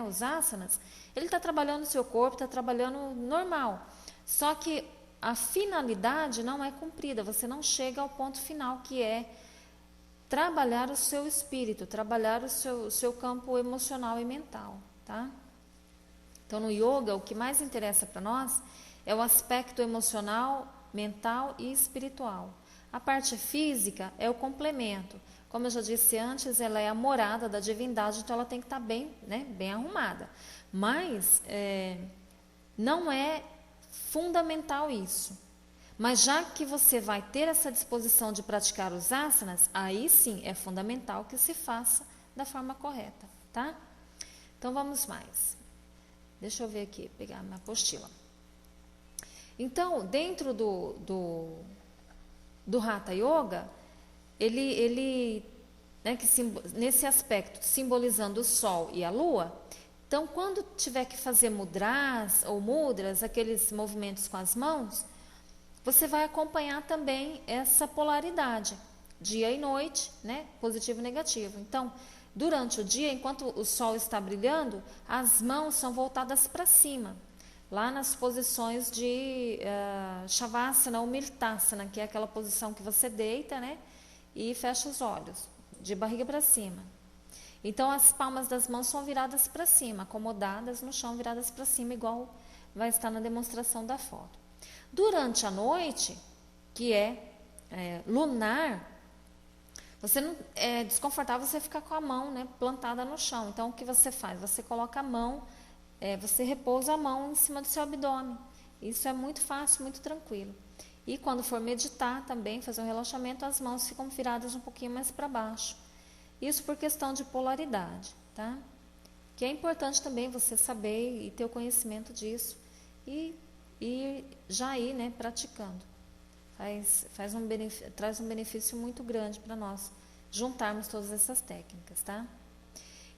Speaker 1: os asanas, ele está trabalhando o seu corpo, está trabalhando normal. Só que a finalidade não é cumprida, você não chega ao ponto final, que é trabalhar o seu espírito, trabalhar o seu campo emocional e mental, tá? Então, no yoga, o que mais interessa para nós é o aspecto emocional, mental e espiritual. A parte física é o complemento. Como eu já disse antes, ela é a morada da divindade, então ela tem que estar bem arrumada. Mas não é fundamental isso. Mas já que você vai ter essa disposição de praticar os asanas, aí sim é fundamental que se faça da forma correta, tá? Então vamos mais. Deixa eu ver aqui, pegar minha apostila. Então, dentro do Hatha Yoga, ele nesse aspecto, simbolizando o Sol e a Lua, então, quando tiver que fazer mudras ou mudras, aqueles movimentos com as mãos, você vai acompanhar também essa polaridade, dia e noite, né? Positivo e negativo. Então, durante o dia, enquanto o Sol está brilhando, as mãos são voltadas para cima, lá nas posições de Shavasana ou Mirtasana, que é aquela posição que você deita, né? E fecha os olhos, de barriga para cima. Então, as palmas das mãos são viradas para cima, acomodadas no chão, viradas para cima, igual vai estar na demonstração da foto. Durante a noite, que é lunar, você não é desconfortável você ficar com a mão, né, plantada no chão. Então, o que você faz? Você coloca a mão, você repousa a mão em cima do seu abdômen. Isso é muito fácil, muito tranquilo. E quando for meditar também, fazer um relaxamento, as mãos ficam viradas um pouquinho mais para baixo. Isso por questão de polaridade, tá? Que é importante também você saber e ter o conhecimento disso e já ir, né, praticando. Traz um benefício muito grande para nós juntarmos todas essas técnicas, tá?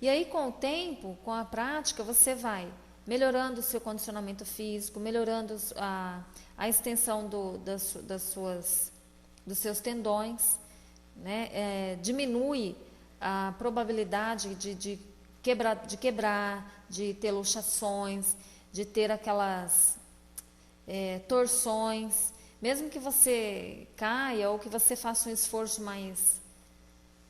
Speaker 1: E aí, com o tempo, com a prática, você vai melhorando o seu condicionamento físico, melhorando a extensão dos seus tendões, né? Diminui a probabilidade de quebrar, de ter luxações, de ter aquelas torções. Mesmo que você caia ou que você faça um esforço mais,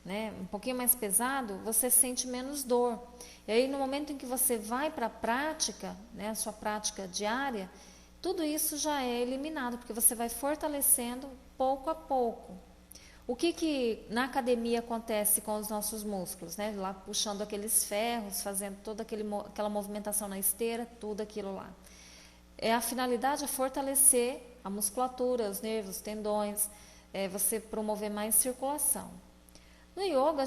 Speaker 1: né, um pouquinho mais pesado, você sente menos dor. E aí, no momento em que você vai para a prática, né, a sua prática diária, tudo isso já é eliminado, porque você vai fortalecendo pouco a pouco. O que na academia acontece com os nossos músculos, né? Lá puxando aqueles ferros, fazendo toda aquela movimentação na esteira, tudo aquilo lá. A finalidade é fortalecer a musculatura, os nervos, os tendões, você promover mais circulação. No yoga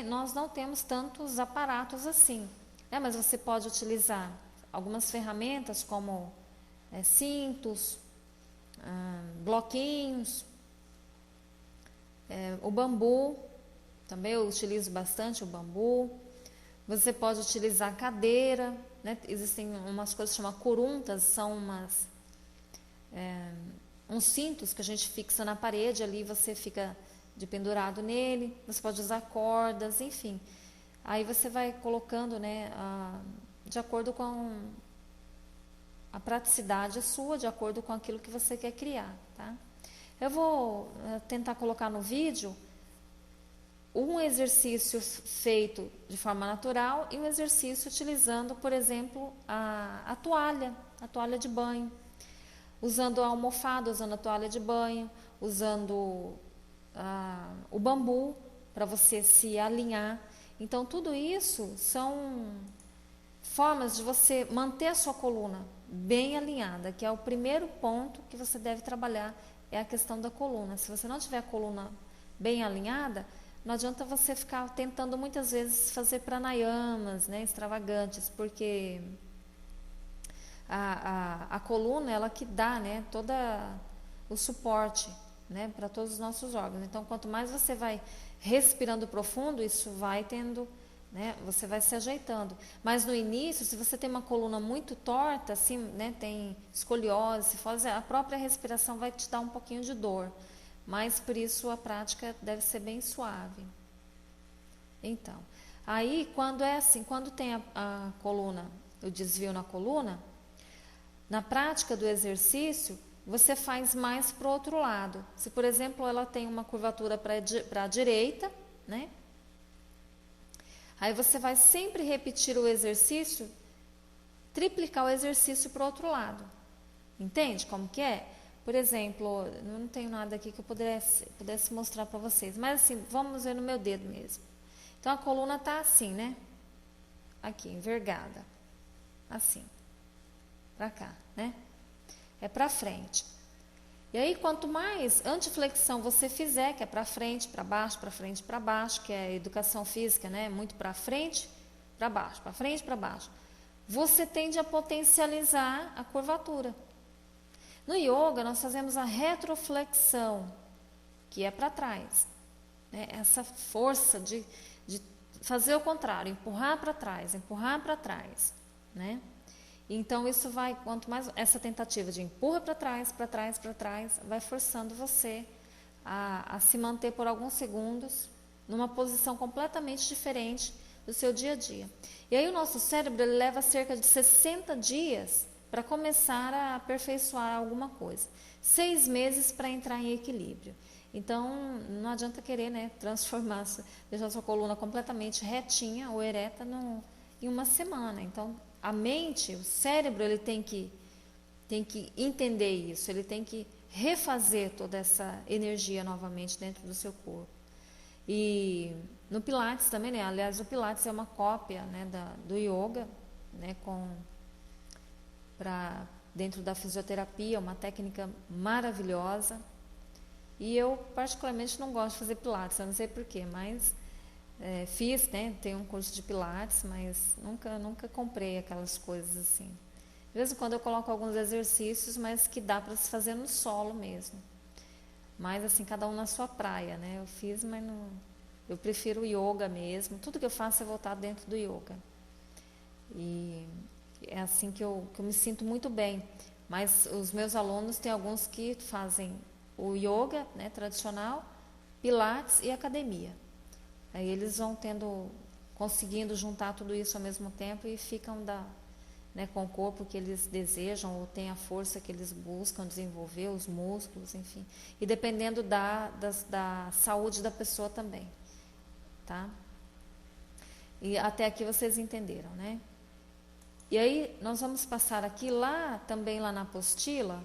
Speaker 1: nós não temos tantos aparatos assim, né? Mas você pode utilizar algumas ferramentas como cintos, bloquinhos, o bambu, também eu utilizo bastante o bambu. Você pode utilizar cadeira, né? Existem umas coisas que chamam curuntas, são uns cintos que a gente fixa na parede, ali você fica pendurado nele. Você pode usar cordas, enfim. Aí você vai colocando, né, de acordo com a praticidade sua, de acordo com aquilo que você quer criar, tá? Eu vou tentar colocar no vídeo um exercício feito de forma natural e um exercício utilizando, por exemplo, a toalha de banho, usando a almofada, usando a toalha de banho, usando o bambu para você se alinhar. Então, tudo isso são formas de você manter a sua coluna bem alinhada, que é o primeiro ponto que você deve trabalhar, é a questão da coluna. Se você não tiver a coluna bem alinhada, não adianta você ficar tentando muitas vezes fazer pranayamas, né, extravagantes, porque a coluna, ela que dá, né, todo o suporte, né, para todos os nossos órgãos. Então, quanto mais você vai respirando profundo, isso vai tendo, né, você vai se ajeitando. Mas no início, se você tem uma coluna muito torta, assim, né, tem escoliose, cifose, a própria respiração vai te dar um pouquinho de dor. Mas por isso a prática deve ser bem suave. Então, aí quando é assim, quando tem a coluna, o desvio na coluna, na prática do exercício, você faz mais para o outro lado. Se, por exemplo, ela tem uma curvatura para a direita, né? Aí você vai sempre repetir o exercício, triplicar o exercício para o outro lado. Entende como que é? Por exemplo, eu não tenho nada aqui que eu pudesse mostrar para vocês, mas assim, vamos ver no meu dedo mesmo. Então a coluna está assim, né? Aqui, envergada. Assim. Para cá, né? É para frente. E aí, quanto mais antiflexão você fizer, que é para frente, para baixo, que é educação física, né? Muito para frente, para baixo, você tende a potencializar a curvatura. No yoga, nós fazemos a retroflexão, que é para trás, né? Essa força de fazer o contrário, empurrar para trás, né? Então, isso vai, quanto mais essa tentativa de empurra para trás, vai forçando você a se manter por alguns segundos numa posição completamente diferente do seu dia a dia. E aí o nosso cérebro ele leva cerca de 60 dias para começar a aperfeiçoar alguma coisa. 6 meses para entrar em equilíbrio. Então, não adianta querer, né, deixar sua coluna completamente retinha ou ereta em uma semana. Então, a mente, o cérebro, ele tem que entender isso, ele tem que refazer toda essa energia novamente dentro do seu corpo. E no Pilates também, né? Aliás, o Pilates é uma cópia, né, do yoga, né, dentro da fisioterapia, uma técnica maravilhosa. E eu particularmente não gosto de fazer pilates, eu não sei porquê, mas fiz, né? Tenho um curso de pilates, mas nunca comprei aquelas coisas assim. De vez em quando eu coloco alguns exercícios, mas que dá para se fazer no solo mesmo. Mas assim, cada um na sua praia, né? Eu fiz, mas não... Eu prefiro o yoga mesmo. Tudo que eu faço é voltado dentro do yoga. E é assim que eu me sinto muito bem. Mas os meus alunos, tem alguns que fazem o yoga, né, tradicional, pilates e academia. Aí eles vão conseguindo juntar tudo isso ao mesmo tempo e ficam né, com o corpo que eles desejam, ou tem a força que eles buscam desenvolver, os músculos, enfim. E dependendo da saúde da pessoa também. Tá? E até aqui vocês entenderam, né? E aí nós vamos passar aqui também lá na apostila,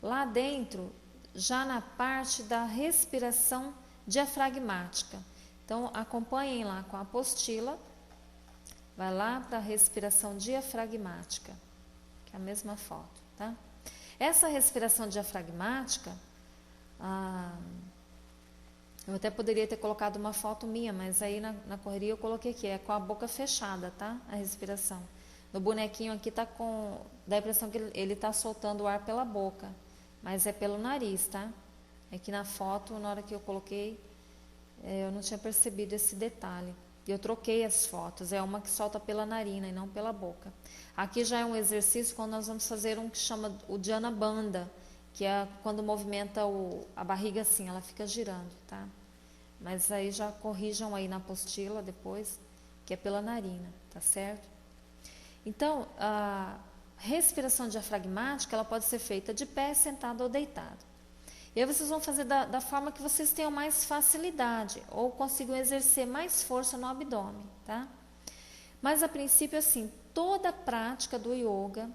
Speaker 1: lá dentro, já na parte da respiração diafragmática. Então acompanhem lá com a apostila, vai lá para a respiração diafragmática, que é a mesma foto, tá? Essa respiração diafragmática, eu até poderia ter colocado uma foto minha, mas aí na correria eu coloquei aqui, é com a boca fechada, tá? A respiração. No bonequinho aqui dá a impressão que ele está soltando o ar pela boca, mas é pelo nariz, tá? Aqui na foto, na hora que eu coloquei, eu não tinha percebido esse detalhe. Eu troquei as fotos, é uma que solta pela narina e não pela boca. Aqui já é um exercício quando nós vamos fazer um que chama o Dhyana Bandha, que é quando movimenta a barriga assim, ela fica girando, tá? Mas aí já corrijam aí na apostila depois, que é pela narina, tá certo? Então, a respiração diafragmática, ela pode ser feita de pé, sentado ou deitado. E aí vocês vão fazer da forma que vocês tenham mais facilidade, ou consigam exercer mais força no abdômen, tá? Mas a princípio, assim, toda prática do yoga,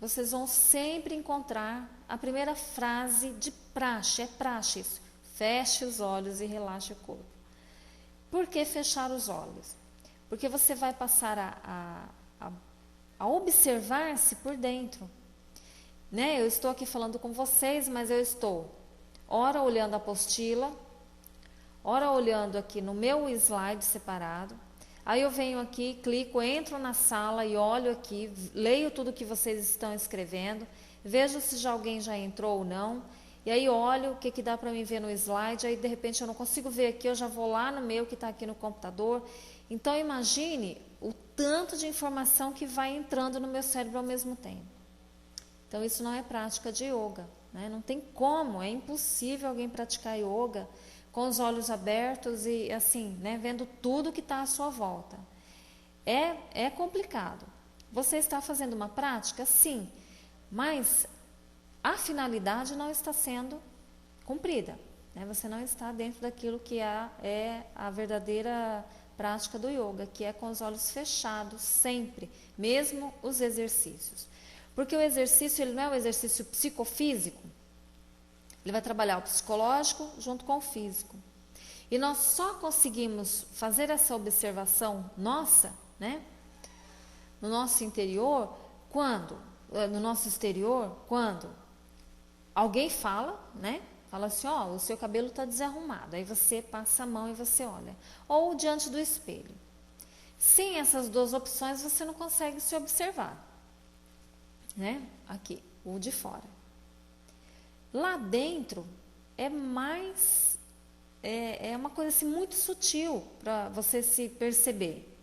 Speaker 1: vocês vão sempre encontrar a primeira frase de praxe, é praxe isso. Feche os olhos e relaxe o corpo. Por que fechar os olhos? Porque você vai passar a observar-se por dentro. Né? Eu estou aqui falando com vocês, mas eu estou, ora olhando a apostila, ora olhando aqui no meu slide separado. Aí eu venho aqui, clico, entro na sala e olho aqui, leio tudo que vocês estão escrevendo, vejo se já alguém já entrou ou não, e aí olho o que dá para mim ver no slide, aí de repente eu não consigo ver aqui, eu já vou lá no meu que está aqui no computador. Então imagine o tanto de informação que vai entrando no meu cérebro ao mesmo tempo. Então isso não é prática de yoga, né? Não tem como, é impossível alguém praticar yoga com os olhos abertos e assim, né, vendo tudo que está à sua volta. É complicado. Você está fazendo uma prática? Sim, mas a finalidade não está sendo cumprida, né? Você não está dentro daquilo que é a verdadeira prática do yoga, que é com os olhos fechados sempre, mesmo os exercícios. Porque o exercício, ele não é um exercício psicofísico, ele vai trabalhar o psicológico junto com o físico. E nós só conseguimos fazer essa observação nossa, né, no nosso interior, no nosso exterior, quando alguém fala, né, fala assim, ó, o seu cabelo está desarrumado, aí você passa a mão e você olha. Ou diante do espelho. Sem essas duas opções, você não consegue se observar. Né? Aqui, o de fora. Lá dentro é mais, é uma coisa assim muito sutil para você se perceber.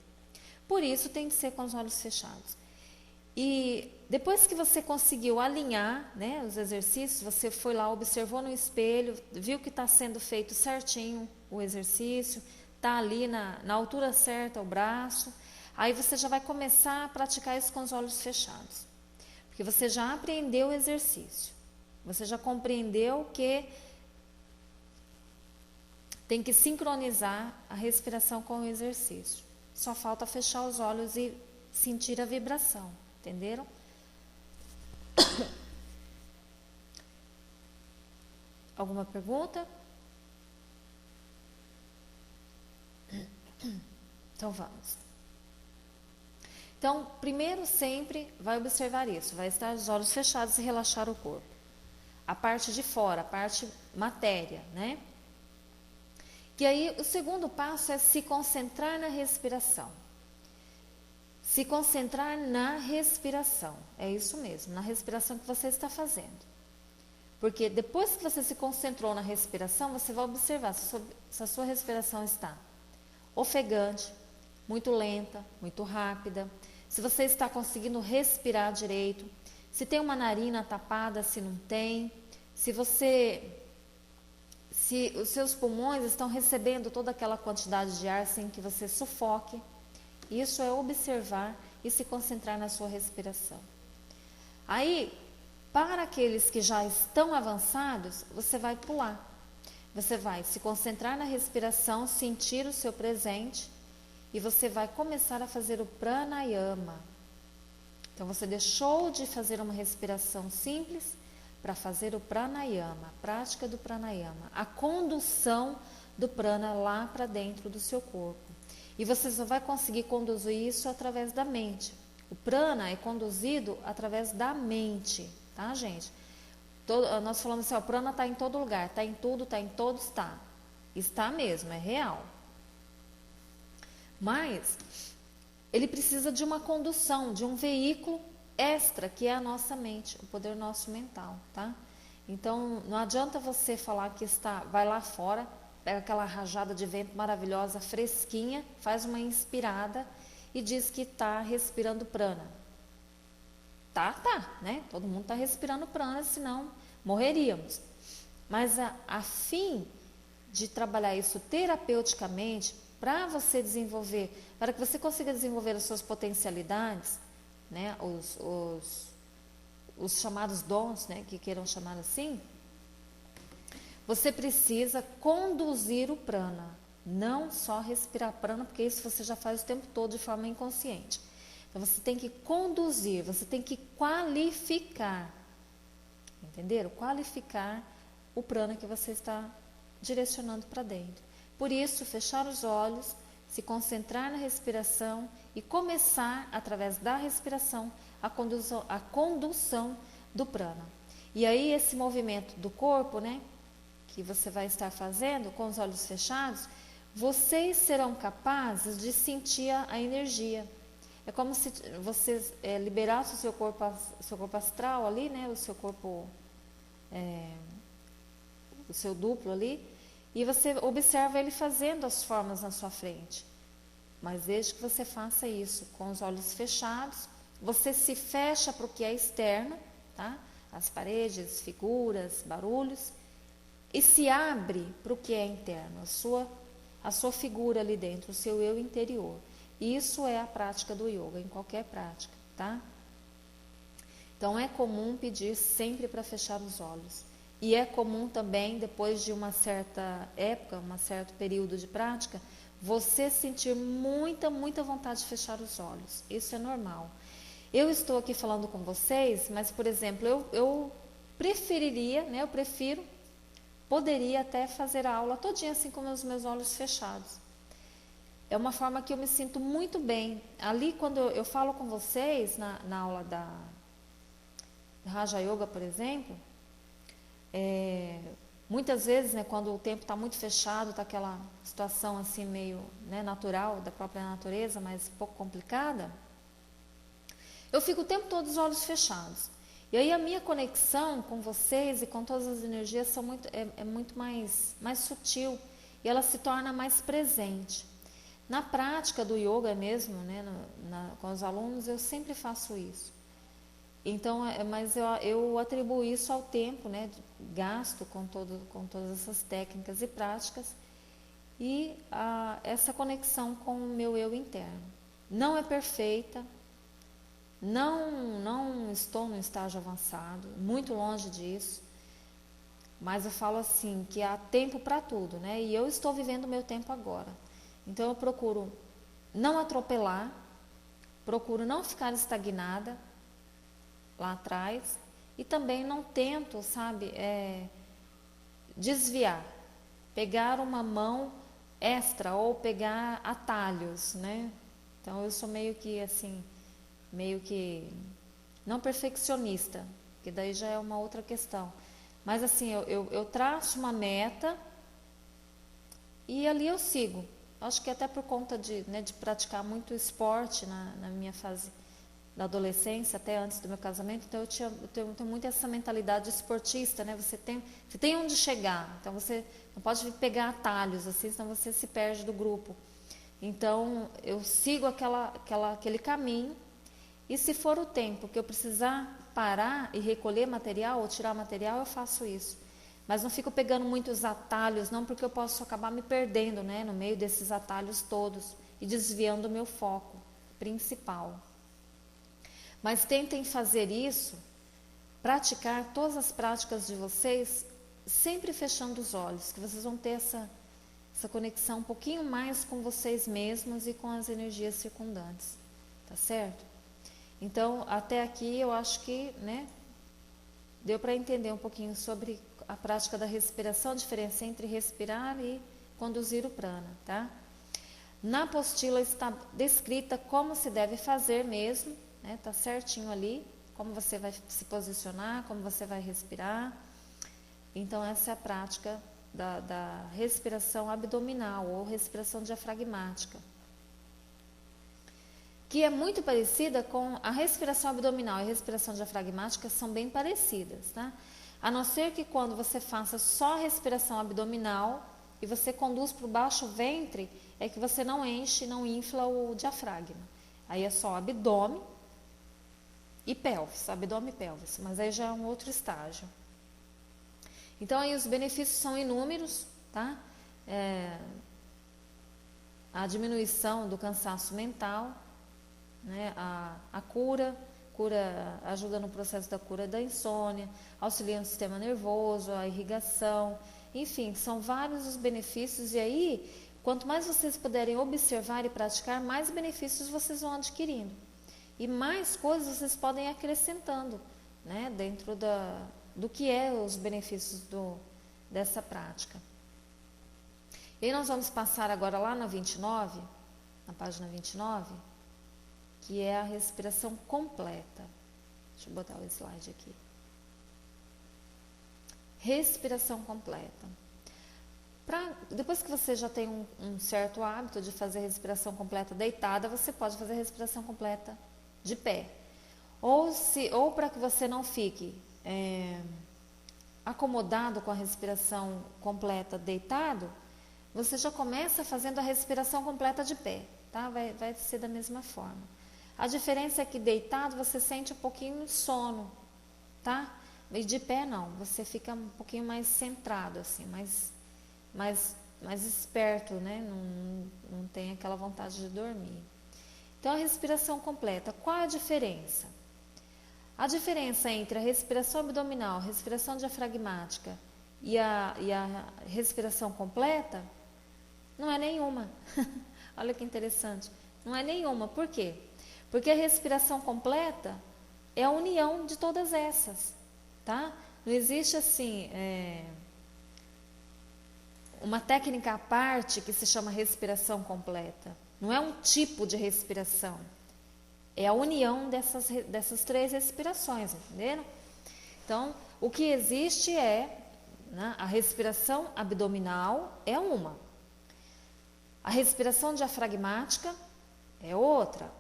Speaker 1: Por isso tem que ser com os olhos fechados. E depois que você conseguiu alinhar, né, os exercícios, você foi lá, observou no espelho, viu que está sendo feito certinho o exercício, está ali na altura certa o braço, aí você já vai começar a praticar isso com os olhos fechados. Porque você já aprendeu o exercício, você já compreendeu que tem que sincronizar a respiração com o exercício. Só falta fechar os olhos e sentir a vibração, entenderam? Alguma pergunta? Então vamos. Então, primeiro sempre vai observar isso, vai estar os olhos fechados e relaxar o corpo. A parte de fora, a parte matéria, né? E aí, o segundo passo é se concentrar na respiração. Se concentrar na respiração, é isso mesmo, na respiração que você está fazendo. Porque depois que você se concentrou na respiração, você vai observar se a sua respiração está ofegante, muito lenta, muito rápida, se você está conseguindo respirar direito, se tem uma narina tapada, se não tem, se os seus pulmões estão recebendo toda aquela quantidade de ar sem que você sufoque. Isso é observar e se concentrar na sua respiração. Aí, para aqueles que já estão avançados, você vai pular. Você vai se concentrar na respiração, sentir o seu presente e você vai começar a fazer o pranayama. Então, você deixou de fazer uma respiração simples para fazer o pranayama, a prática do pranayama, a condução do prana lá para dentro do seu corpo. E você só vai conseguir conduzir isso através da mente. O prana é conduzido através da mente, tá, gente? Nós falamos assim, ó, o prana está em todo lugar, está em tudo, está em todos, está. Está mesmo, é real. Mas ele precisa de uma condução, de um veículo extra, que é a nossa mente, o poder nosso mental, tá? Então, não adianta você falar que vai lá fora, pega aquela rajada de vento maravilhosa, fresquinha, faz uma inspirada e diz que está respirando prana. Tá, né? Todo mundo está respirando prana, senão morreríamos. Mas a fim de trabalhar isso terapeuticamente, para você desenvolver, para que você consiga desenvolver as suas potencialidades, né? Os chamados dons, né? Que queiram chamar assim, você precisa conduzir o prana, não só respirar prana, porque isso você já faz o tempo todo de forma inconsciente. Então, você tem que conduzir, você tem que qualificar, entenderam? Qualificar o prana que você está direcionando para dentro. Por isso, fechar os olhos, se concentrar na respiração e começar, através da respiração, a condução do prana. E aí, esse movimento do corpo, né, que você vai estar fazendo com os olhos fechados, vocês serão capazes de sentir a energia. É como se você liberasse o seu corpo astral ali, né, o seu corpo, o seu duplo ali, e você observa ele fazendo as formas na sua frente. Mas desde que você faça isso com os olhos fechados, você se fecha para o que é externo, tá? As paredes, figuras, barulhos, e se abre para o que é interno, a sua figura ali dentro, o seu eu interior. Isso é a prática do yoga, em qualquer prática, tá? Então, é comum pedir sempre para fechar os olhos. E é comum também, depois de uma certa época, um certo período de prática, você sentir muita, muita vontade de fechar os olhos. Isso é normal. Eu estou aqui falando com vocês, mas, por exemplo, eu preferiria, né, poderia até fazer a aula todinha assim com os meus olhos fechados. É uma forma que eu me sinto muito bem. Ali, quando eu falo com vocês, na aula da Raja Yoga, por exemplo, muitas vezes, né, quando o tempo está muito fechado, está aquela situação assim meio, né, natural, da própria natureza, mas um pouco complicada, eu fico o tempo todo os olhos fechados. E aí a minha conexão com vocês e com todas as energias é muito mais sutil e ela se torna mais presente. Na prática do yoga mesmo, né, com os alunos, eu sempre faço isso. Então, mas eu atribuo isso ao tempo, né, gasto com todas essas técnicas e práticas e essa conexão com o meu eu interno. Não é perfeita, não estou no estágio avançado, muito longe disso, mas eu falo assim, que há tempo para tudo, né, e eu estou vivendo o meu tempo agora. Então, eu procuro não atropelar, procuro não ficar estagnada lá atrás e também não tento, sabe, desviar, pegar uma mão extra ou pegar atalhos, né? Então, eu sou meio que assim, meio que não perfeccionista, que daí já é uma outra questão. Mas assim, eu traço uma meta e ali eu sigo. Acho que até por conta de praticar muito esporte na minha fase da adolescência, até antes do meu casamento, então eu tenho muito essa mentalidade esportista, né? Você tem onde chegar, então você não pode pegar atalhos, assim, senão você se perde do grupo. Então eu sigo aquele caminho, e se for o tempo que eu precisar parar e recolher material ou tirar material, eu faço isso. Mas não fico pegando muitos atalhos, não, porque eu posso acabar me perdendo, né, no meio desses atalhos todos e desviando o meu foco principal. Mas tentem fazer isso, praticar todas as práticas de vocês, sempre fechando os olhos, que vocês vão ter essa conexão um pouquinho mais com vocês mesmos e com as energias circundantes, tá certo? Então, até aqui eu acho que, né, deu para entender um pouquinho sobre a prática da respiração, a diferença entre respirar e conduzir o prana, tá? Na apostila está descrita como se deve fazer mesmo, né? Tá certinho ali, como você vai se posicionar, como você vai respirar. Então, essa é a prática da respiração abdominal ou respiração diafragmática, que é muito parecida com a respiração abdominal e a respiração diafragmática, são bem parecidas, tá? A não ser que quando você faça só a respiração abdominal e você conduz para o baixo ventre, é que você não enche, não infla o diafragma. Aí é só abdômen e pelvis, abdômen e pelvis, mas aí já é um outro estágio. Então aí os benefícios são inúmeros, tá? A diminuição do cansaço mental, né? A cura ajuda no processo da cura da insônia, auxilia no sistema nervoso, a irrigação, enfim, são vários os benefícios. E aí, quanto mais vocês puderem observar e praticar, mais benefícios vocês vão adquirindo. E mais coisas vocês podem ir acrescentando, né, dentro do que é os benefícios dessa prática. E aí nós vamos passar agora lá na 29, na página 29, que é a respiração completa. Deixa eu botar o slide aqui. Respiração completa. Depois que você já tem um certo hábito de fazer respiração completa deitada, você pode fazer respiração completa de pé. Ou para que você não fique acomodado com a respiração completa deitado, você já começa fazendo a respiração completa de pé, tá? Vai ser da mesma forma. A diferença é que deitado você sente um pouquinho de sono, tá? E de pé não, você fica um pouquinho mais centrado, assim, mais esperto, né? Não tem aquela vontade de dormir. Então, a respiração completa, qual é a diferença? A diferença entre a respiração abdominal, a respiração diafragmática e a respiração completa não é nenhuma. Olha que interessante, não é nenhuma. Por quê? Porque a respiração completa é a união de todas essas, tá? Não existe assim uma técnica à parte que se chama respiração completa. Não é um tipo de respiração. É a união dessas três respirações, entenderam? Então, o que existe né, a respiração abdominal é uma. A respiração diafragmática é outra.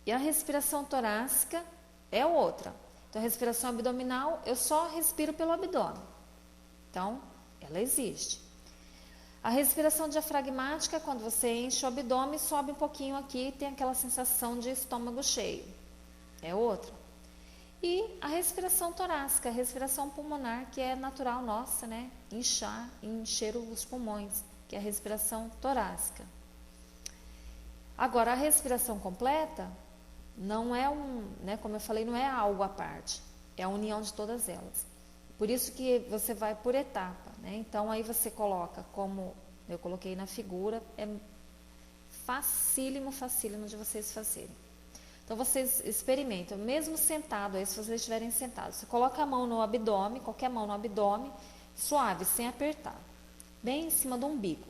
Speaker 1: E a respiração torácica é outra. Então, a respiração abdominal, eu só respiro pelo abdômen. Então, ela existe. A respiração diafragmática, quando você enche o abdômen, sobe um pouquinho aqui, tem aquela sensação de estômago cheio. É outra. E a respiração torácica, a respiração pulmonar, que é natural nossa, né? Encher os pulmões, que é a respiração torácica. Agora, a respiração completa não é né, como eu falei, não é algo à parte, é a união de todas elas. Por isso que você vai por etapa, né? Então aí você coloca, como eu coloquei na figura, é facílimo de vocês fazerem. Então vocês experimentam, mesmo sentado, aí se vocês estiverem sentados, você coloca a mão no abdômen, qualquer mão no abdômen, suave, sem apertar, bem em cima do umbigo.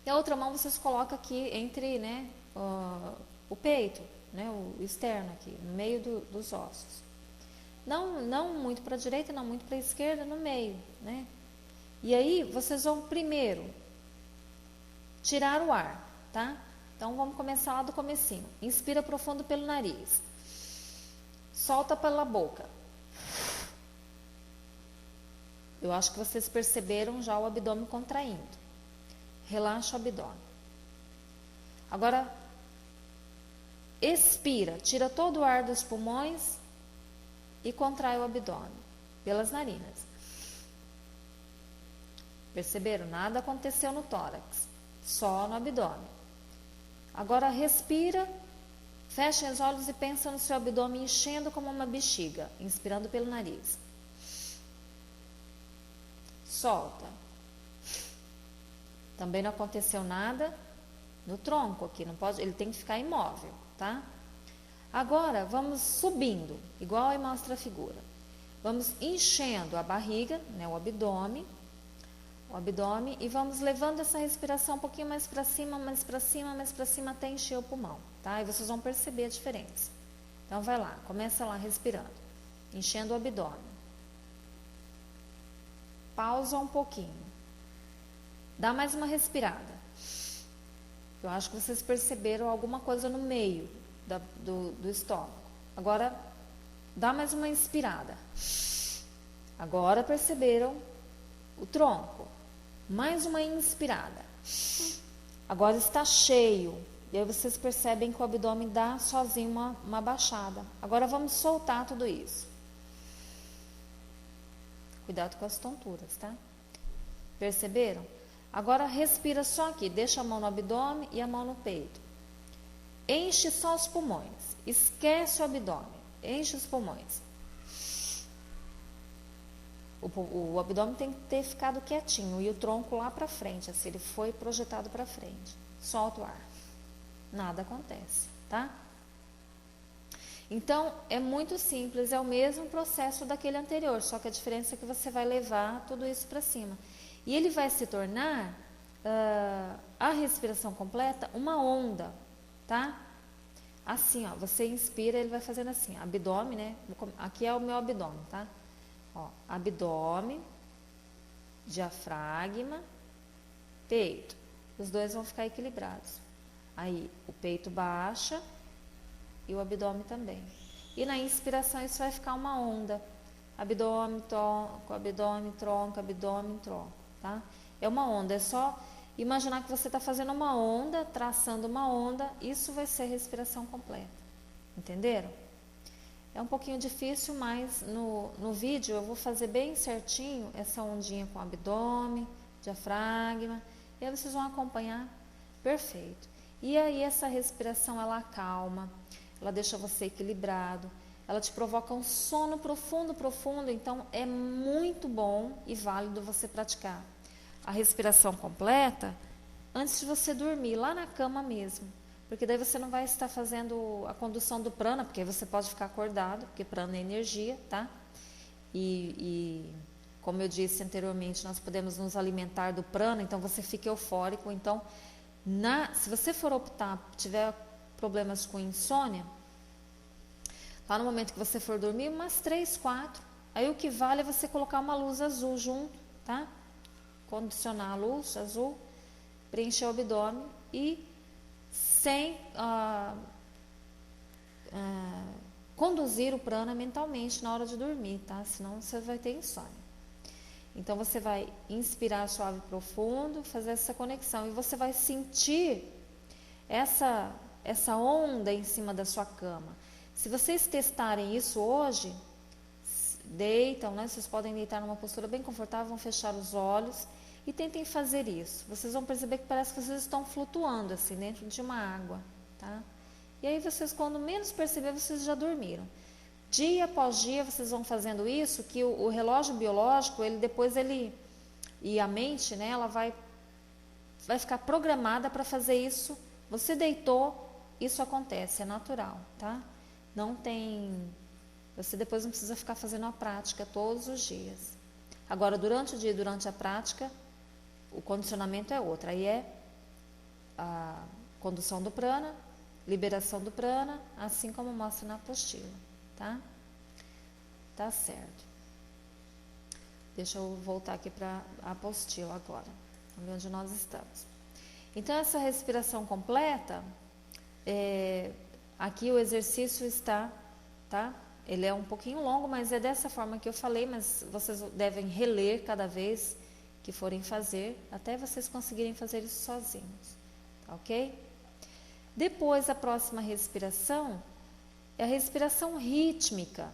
Speaker 1: E a outra mão vocês colocam aqui entre, né, o peito. né, o externo aqui, no meio dos ossos. Não muito para a direita, não muito para a esquerda, no meio, né? E aí, vocês vão primeiro tirar o ar, tá? Então, vamos começar lá do comecinho. Inspira profundo pelo nariz. Solta pela boca. Eu acho que vocês perceberam já o abdômen contraindo. Relaxa o abdômen. Agora, expira, tira todo o ar dos pulmões e contrai o abdômen pelas narinas. Perceberam? Nada aconteceu no tórax, só no abdômen. Agora respira, fecha os olhos e pensa no seu abdômen enchendo como uma bexiga, inspirando pelo nariz. Solta. Também não aconteceu nada no tronco aqui, não pode, ele tem que ficar imóvel, tá? Agora vamos subindo, igual aí mostra a figura. Vamos enchendo a barriga, né, o abdômen, e vamos levando essa respiração um pouquinho mais para cima, mais para cima, mais para cima até encher o pulmão, tá? E vocês vão perceber a diferença. Então vai lá, começa lá respirando, enchendo o abdômen. Pausa um pouquinho. Dá mais uma respirada. Eu acho que vocês perceberam alguma coisa no meio do estômago. Agora, dá mais uma inspirada. Agora perceberam o tronco. Mais uma inspirada. Agora está cheio. E aí vocês percebem que o abdômen dá sozinho uma baixada. Agora vamos soltar tudo isso. Cuidado com as tonturas, tá? Perceberam? Agora respira só aqui. Deixa a mão no abdômen e a mão no peito. Enche só os pulmões. Esquece o abdômen. Enche os pulmões. O abdômen tem que ter ficado quietinho e o tronco lá para frente, assim, ele foi projetado para frente. Solta o ar. Nada acontece, tá? Então, é muito simples, é o mesmo processo daquele anterior, só que a diferença é que você vai levar tudo isso para cima. E ele vai se tornar, a respiração completa, uma onda, tá? Assim, ó, você inspira, ele vai fazendo assim, abdômen, né? Aqui é o meu abdômen, tá? Ó, abdômen, diafragma, peito. Os dois vão ficar equilibrados. Aí, o peito baixa e o abdômen também. E na inspiração isso vai ficar uma onda. Abdômen, tronco, abdômen, tronco, abdômen, tronco, tá? É uma onda, é só imaginar que você está fazendo uma onda, traçando uma onda, isso vai ser respiração completa. Entenderam? É um pouquinho difícil, mas no vídeo eu vou fazer bem certinho essa ondinha com o abdômen, diafragma, e aí vocês vão acompanhar perfeito. E aí essa respiração ela acalma, ela deixa você equilibrado, ela te provoca um sono profundo, então é muito bom e válido você praticar a respiração completa antes de você dormir, lá na cama mesmo. Porque daí você não vai estar fazendo a condução do prana, porque aí você pode ficar acordado, porque prana é energia, tá? E como eu disse anteriormente, nós podemos nos alimentar do prana, então você fica eufórico. Então, se você for optar, tiver problemas com insônia, lá no momento que você for dormir, umas 3, 4, aí o que vale é você colocar uma luz azul junto, tá? Condicionar a luz azul, preencher o abdômen e sem conduzir o prana mentalmente na hora de dormir, tá? Senão você vai ter insônia. Então você vai inspirar suave e profundo, fazer essa conexão e você vai sentir essa onda em cima da sua cama. Se vocês testarem isso hoje, deitam, né? Vocês podem deitar numa postura bem confortável, vão fechar os olhos e tentem fazer isso. Vocês vão perceber que parece que vocês estão flutuando assim dentro de uma água, tá? E aí vocês, quando menos perceber, vocês já dormiram. Dia após dia vocês vão fazendo isso, que o relógio biológico, e a mente, né, ela vai ficar programada para fazer isso. Você deitou, isso acontece, é natural, tá? Não tem, você depois não precisa ficar fazendo a prática todos os dias. Agora, durante o dia e durante a prática, o condicionamento é outro. Aí é a condução do prana liberação do prana, assim como mostra na apostila, tá? Tá certo. Deixa eu voltar aqui para a apostila agora. Vamos ver onde nós estamos. Então, essa respiração completa, aqui o exercício está, tá? Ele é um pouquinho longo, mas é dessa forma que eu falei, mas vocês devem reler cada vez que forem fazer, até vocês conseguirem fazer isso sozinhos, tá ok? Depois, a próxima respiração é a respiração rítmica.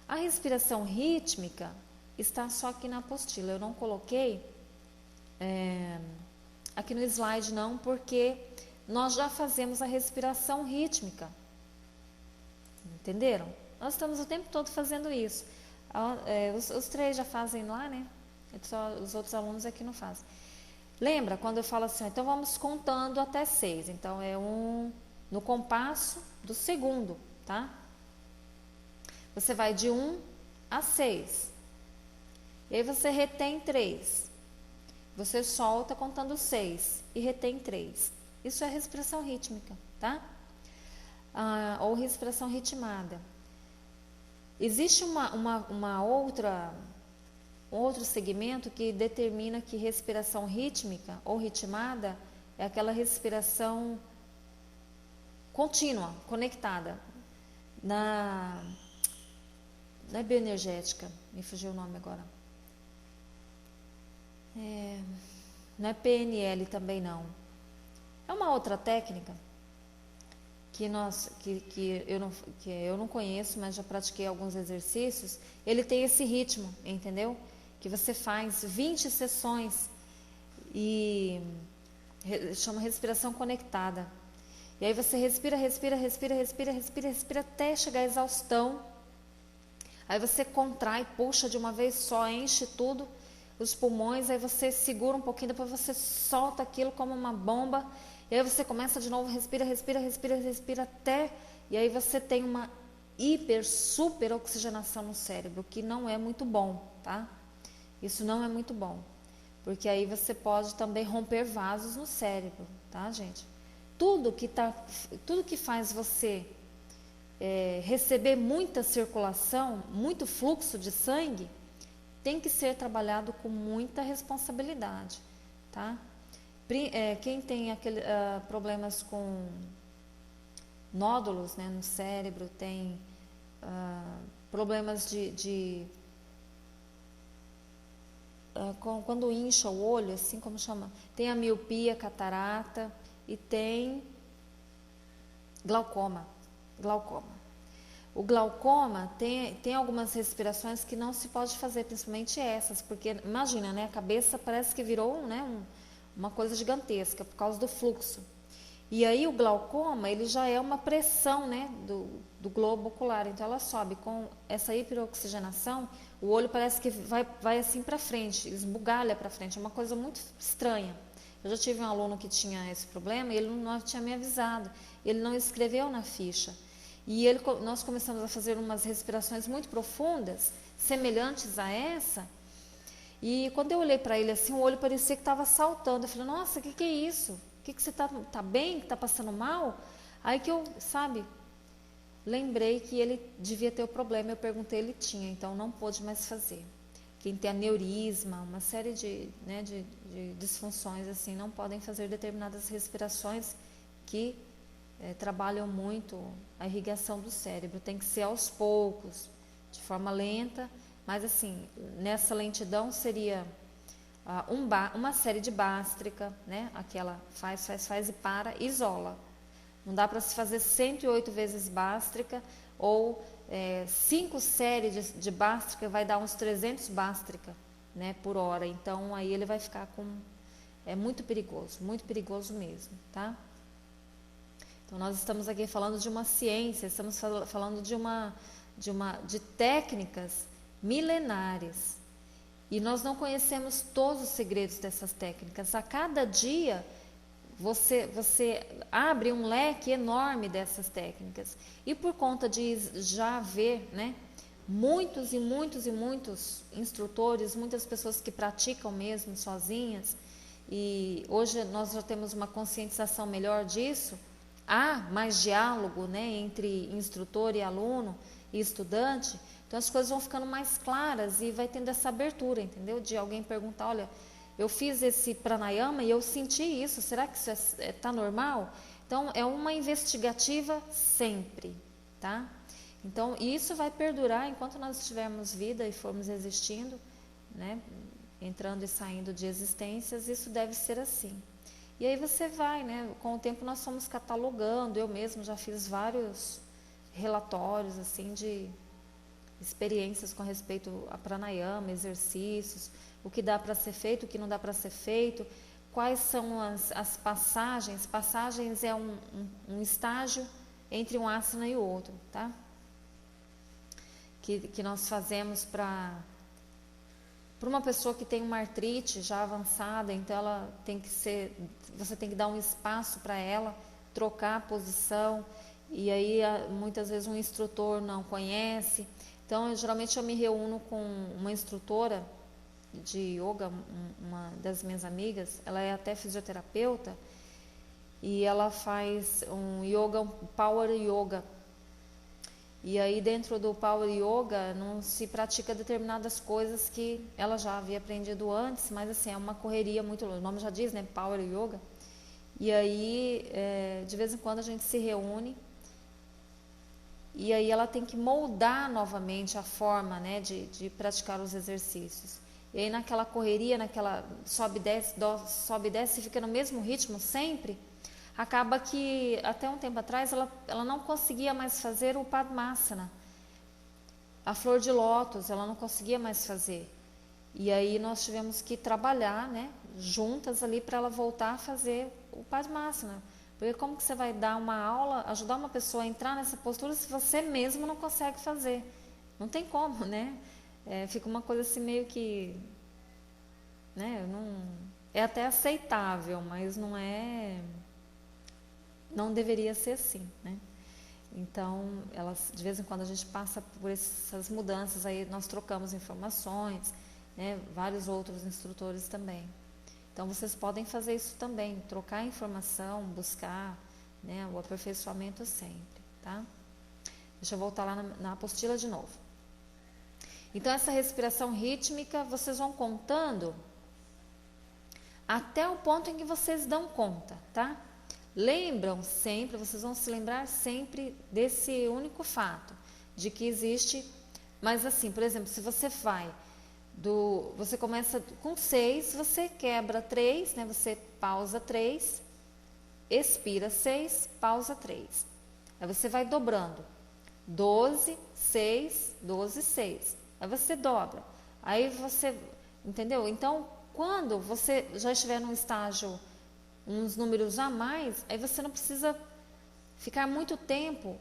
Speaker 1: A respiração rítmica está só aqui na apostila, eu não coloquei aqui no slide não, porque nós já fazemos a respiração rítmica, entenderam? Nós estamos o tempo todo fazendo isso, os três já fazem lá, né? Só os outros alunos aqui não fazem. Lembra quando eu falo assim, então vamos contando até 6, então é no compasso do segundo, tá? Você vai de 1 a 6, e aí você retém 3, você solta contando 6 e retém 3, isso é respiração rítmica, tá? Ou respiração ritmada. Existe outro segmento que determina que respiração rítmica ou ritmada é aquela respiração contínua, conectada. Não é bioenergética, me fugiu o nome agora. Não é PNL também não. É uma outra técnica que eu não conheço, mas já pratiquei alguns exercícios. Ele tem esse ritmo, entendeu? Que você faz 20 sessões e chama respiração conectada. E aí você respira até chegar à exaustão. Aí você contrai, puxa de uma vez só, enche tudo, os pulmões, aí você segura um pouquinho, depois você solta aquilo como uma bomba, e aí você começa de novo, respira até, e aí você tem uma super oxigenação no cérebro, que não é muito bom, tá? Isso não é muito bom, porque aí você pode também romper vasos no cérebro, tá, gente? Tudo que faz você receber muita circulação, muito fluxo de sangue, tem que ser trabalhado com muita responsabilidade, tá? Quem tem problemas com nódulos, né, no cérebro, tem problemas quando incha o olho, assim como chama, tem a miopia, catarata e tem glaucoma. O glaucoma tem algumas respirações que não se pode fazer, principalmente essas, porque imagina, né, a cabeça parece que virou, né, uma coisa gigantesca por causa do fluxo. E aí o glaucoma, ele já é uma pressão, né, do globo ocular, então ela sobe. Com essa hiperoxigenação, o olho parece que vai assim para frente, esbugalha para frente, é uma coisa muito estranha. Eu já tive um aluno que tinha esse problema e ele não tinha me avisado, ele não escreveu na ficha. E nós começamos a fazer umas respirações muito profundas, semelhantes a essa, e quando eu olhei para ele assim, o olho parecia que estava saltando. Eu falei, nossa, o que é isso? O que você tá bem? Está passando mal? Aí que eu, lembrei que ele devia ter o problema, eu perguntei, ele tinha, então não pôde mais fazer. Quem tem aneurisma, uma série de disfunções assim, não podem fazer determinadas respirações que trabalham muito a irrigação do cérebro. Tem que ser aos poucos, de forma lenta, mas assim, nessa lentidão seria uma série de bástrica, né? Aquela faz e para, isola. Não dá para se fazer 108 vezes bástrica ou 5 séries de bástrica, vai dar uns 300 bástrica, né, por hora. Então aí ele vai ficar é muito perigoso mesmo, tá? Então nós estamos aqui falando de uma ciência, estamos falando de técnicas milenares. E nós não conhecemos todos os segredos dessas técnicas. A cada dia você abre um leque enorme dessas técnicas. E por conta de já haver, né, muitos instrutores, muitas pessoas que praticam mesmo sozinhas, e hoje nós já temos uma conscientização melhor disso, há mais diálogo, né, entre instrutor e aluno e estudante, então as coisas vão ficando mais claras e vai tendo essa abertura, entendeu? De alguém perguntar, olha, eu fiz esse pranayama e eu senti isso, será que isso está normal? Então, é uma investigativa sempre, tá? Então, isso vai perdurar enquanto nós tivermos vida e formos existindo, né? Entrando e saindo de existências, isso deve ser assim. E aí você vai, né? Com o tempo nós fomos catalogando, eu mesmo já fiz vários relatórios, assim, de experiências com respeito a pranayama, exercícios, o que dá para ser feito, o que não dá para ser feito, quais são as passagens. Passagens é um estágio entre um asana e o outro, tá? Que nós fazemos para uma pessoa que tem uma artrite já avançada, então ela tem que ser, você tem que dar um espaço para ela, trocar a posição, e aí muitas vezes um instrutor não conhece. Então, geralmente eu me reúno com uma instrutora de yoga, uma das minhas amigas, ela é até fisioterapeuta, e ela faz um yoga, um power yoga. E aí dentro do power yoga não se pratica determinadas coisas que ela já havia aprendido antes, mas assim, é uma correria muito, o nome já diz, né, power yoga. E aí, de vez em quando a gente se reúne, e aí ela tem que moldar novamente a forma, né, de praticar os exercícios. E aí naquela correria, naquela sobe e desce, fica no mesmo ritmo sempre, acaba que até um tempo atrás ela não conseguia mais fazer o Padmasana, a flor de lótus, ela não conseguia mais fazer. E aí nós tivemos que trabalhar, né, juntas ali para ela voltar a fazer o Padmasana. Porque como que você vai dar uma aula, ajudar uma pessoa a entrar nessa postura se você mesmo não consegue fazer? Não tem como, né? Fica uma coisa assim meio que, né, é até aceitável, mas não deveria ser assim, né? Então, de vez em quando a gente passa por essas mudanças, aí nós trocamos informações, né, vários outros instrutores também. Então, vocês podem fazer isso também, trocar informação, buscar, né, o aperfeiçoamento sempre, tá? Deixa eu voltar lá na apostila de novo. Então, essa respiração rítmica, vocês vão contando até o ponto em que vocês dão conta, tá? Lembram sempre, vocês vão se lembrar sempre desse único fato, de que existe, mas assim, por exemplo, se você você começa com 6, você quebra 3, né? Você pausa 3, expira 6, pausa 3. Aí você vai dobrando. 12, 6, 12, 6. Aí você dobra. Aí você, entendeu? Então, quando você já estiver num estágio, uns números a mais, aí você não precisa ficar muito tempo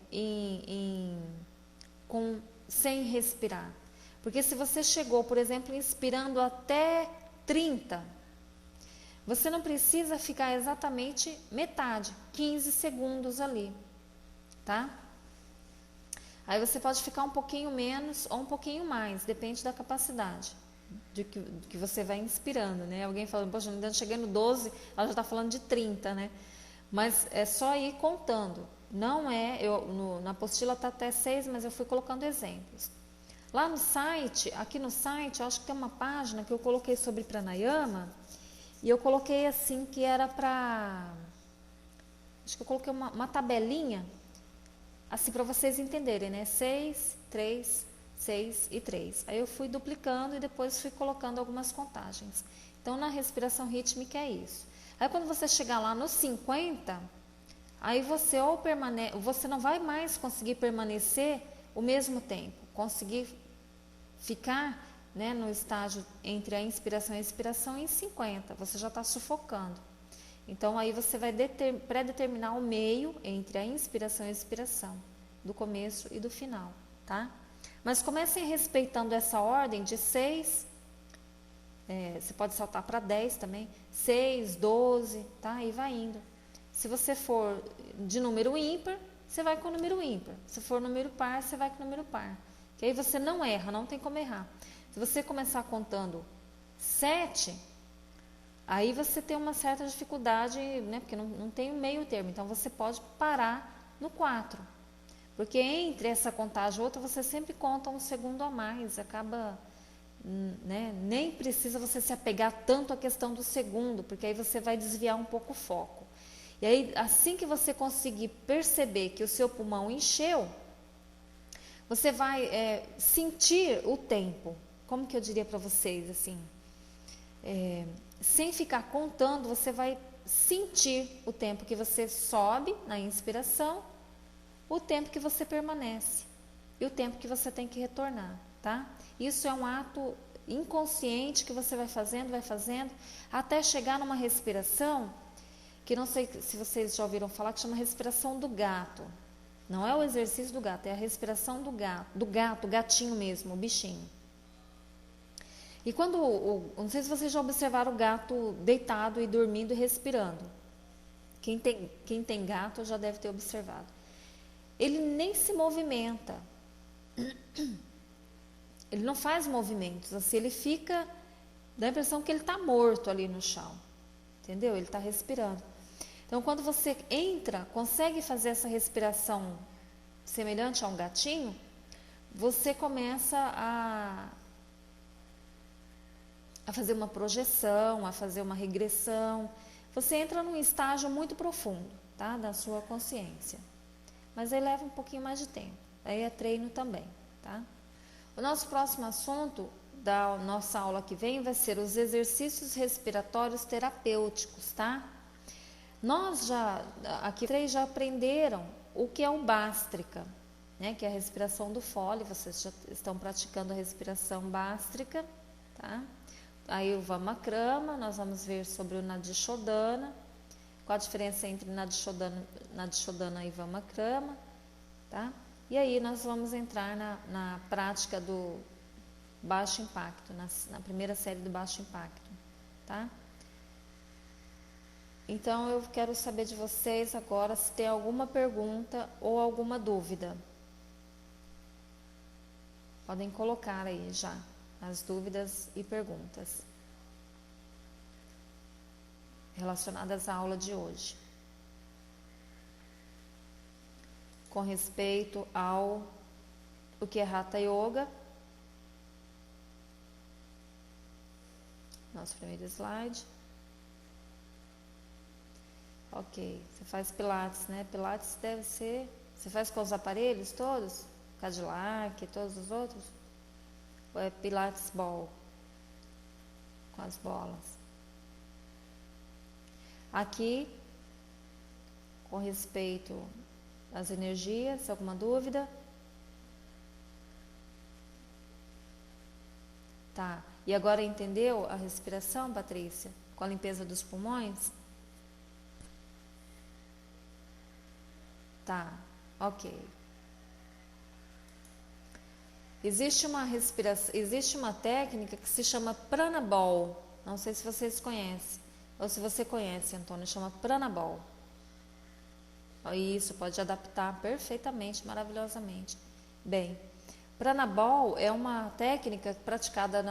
Speaker 1: sem respirar. Porque se você chegou, por exemplo, inspirando até 30, você não precisa ficar exatamente metade, 15 segundos ali, tá? Aí você pode ficar um pouquinho menos ou um pouquinho mais, depende da capacidade de que você vai inspirando, né? Alguém falando, poxa, ainda cheguei no 12, ela já está falando de 30, né? Mas é só ir contando. Não na apostila está até 6, mas eu fui colocando exemplos. Lá no site, aqui no site, eu acho que tem uma página que eu coloquei sobre pranayama, e eu coloquei assim que era acho que eu coloquei uma tabelinha, assim para vocês entenderem, né? 6, 3, 6 e 3. Aí eu fui duplicando e depois fui colocando algumas contagens. Então, na respiração rítmica é isso. Aí quando você chegar lá no 50, aí você você não vai mais conseguir permanecer o mesmo tempo, conseguir ficar, né, no estágio entre a inspiração e a expiração em 50, você já está sufocando. Então, aí você vai pré-determinar o meio entre a inspiração e a expiração, do começo e do final, tá? Mas comecem respeitando essa ordem de 6, você pode saltar para 10 também, 6, 12, tá? E vai indo. Se você for de número ímpar, você vai com o número ímpar. Se for número par, você vai com o número par. Que aí você não erra, não tem como errar. Se você começar contando 7, Aí você tem uma certa dificuldade, né, porque não tem um meio termo, então você pode parar no 4. Porque entre essa contagem e outra, você sempre conta um segundo a mais, acaba, né, nem precisa você se apegar tanto à questão do segundo, porque aí você vai desviar um pouco o foco. E aí, assim que você conseguir perceber que o seu pulmão encheu, você vai sentir o tempo. Como que eu diria para vocês, assim, sem ficar contando, você vai sentir o tempo que você sobe na inspiração, o tempo que você permanece e o tempo que você tem que retornar, tá? Isso é um ato inconsciente que você vai fazendo, até chegar numa respiração, que não sei se vocês já ouviram falar, que chama respiração do gato. Não é o exercício do gato, é a respiração do gato, o gatinho mesmo, o bichinho. E quando, não sei se vocês já observaram o gato deitado e dormindo e respirando. Quem tem gato já deve ter observado. Ele nem se movimenta. Ele não faz movimentos, assim, ele fica, dá a impressão que ele está morto ali no chão. Entendeu? Ele está respirando. Então, quando você entra, consegue fazer essa respiração semelhante a um gatinho, você começa a fazer uma projeção, a fazer uma regressão. Você entra num estágio muito profundo, tá, da sua consciência. Mas aí leva um pouquinho mais de tempo. Aí é treino também, tá? O nosso próximo assunto da nossa aula que vem vai ser os exercícios respiratórios terapêuticos, tá? Nós aqui 3 já aprenderam o que é o Bástrica, né? Que é a respiração do Foley. Vocês já estão praticando a respiração bástrica, tá? Aí o Vamakrama, nós vamos ver sobre o Nadishodana, qual a diferença entre Nadishodana e Vamakrama, tá? E aí nós vamos entrar na prática do baixo impacto, na primeira série do baixo impacto, tá? Então eu quero saber de vocês agora se tem alguma pergunta ou alguma dúvida. Podem colocar aí já as dúvidas e perguntas relacionadas à aula de hoje. Com respeito o que é Hatha Yoga. Nosso primeiro slide. Ok, você faz Pilates, né? Pilates deve ser... Você faz com os aparelhos todos? Cadillac e todos os outros? Ou é Pilates Ball? Com as bolas? Aqui, com respeito às energias, alguma dúvida? Tá. E agora entendeu a respiração, Patrícia? Com a limpeza dos pulmões? Tá, ok. Existe uma técnica que se chama Pranabol. Não sei se vocês conhecem. Ou se você conhece, Antônio, chama Pranabol. Isso, pode adaptar perfeitamente, maravilhosamente. Bem, Pranabol é uma técnica praticada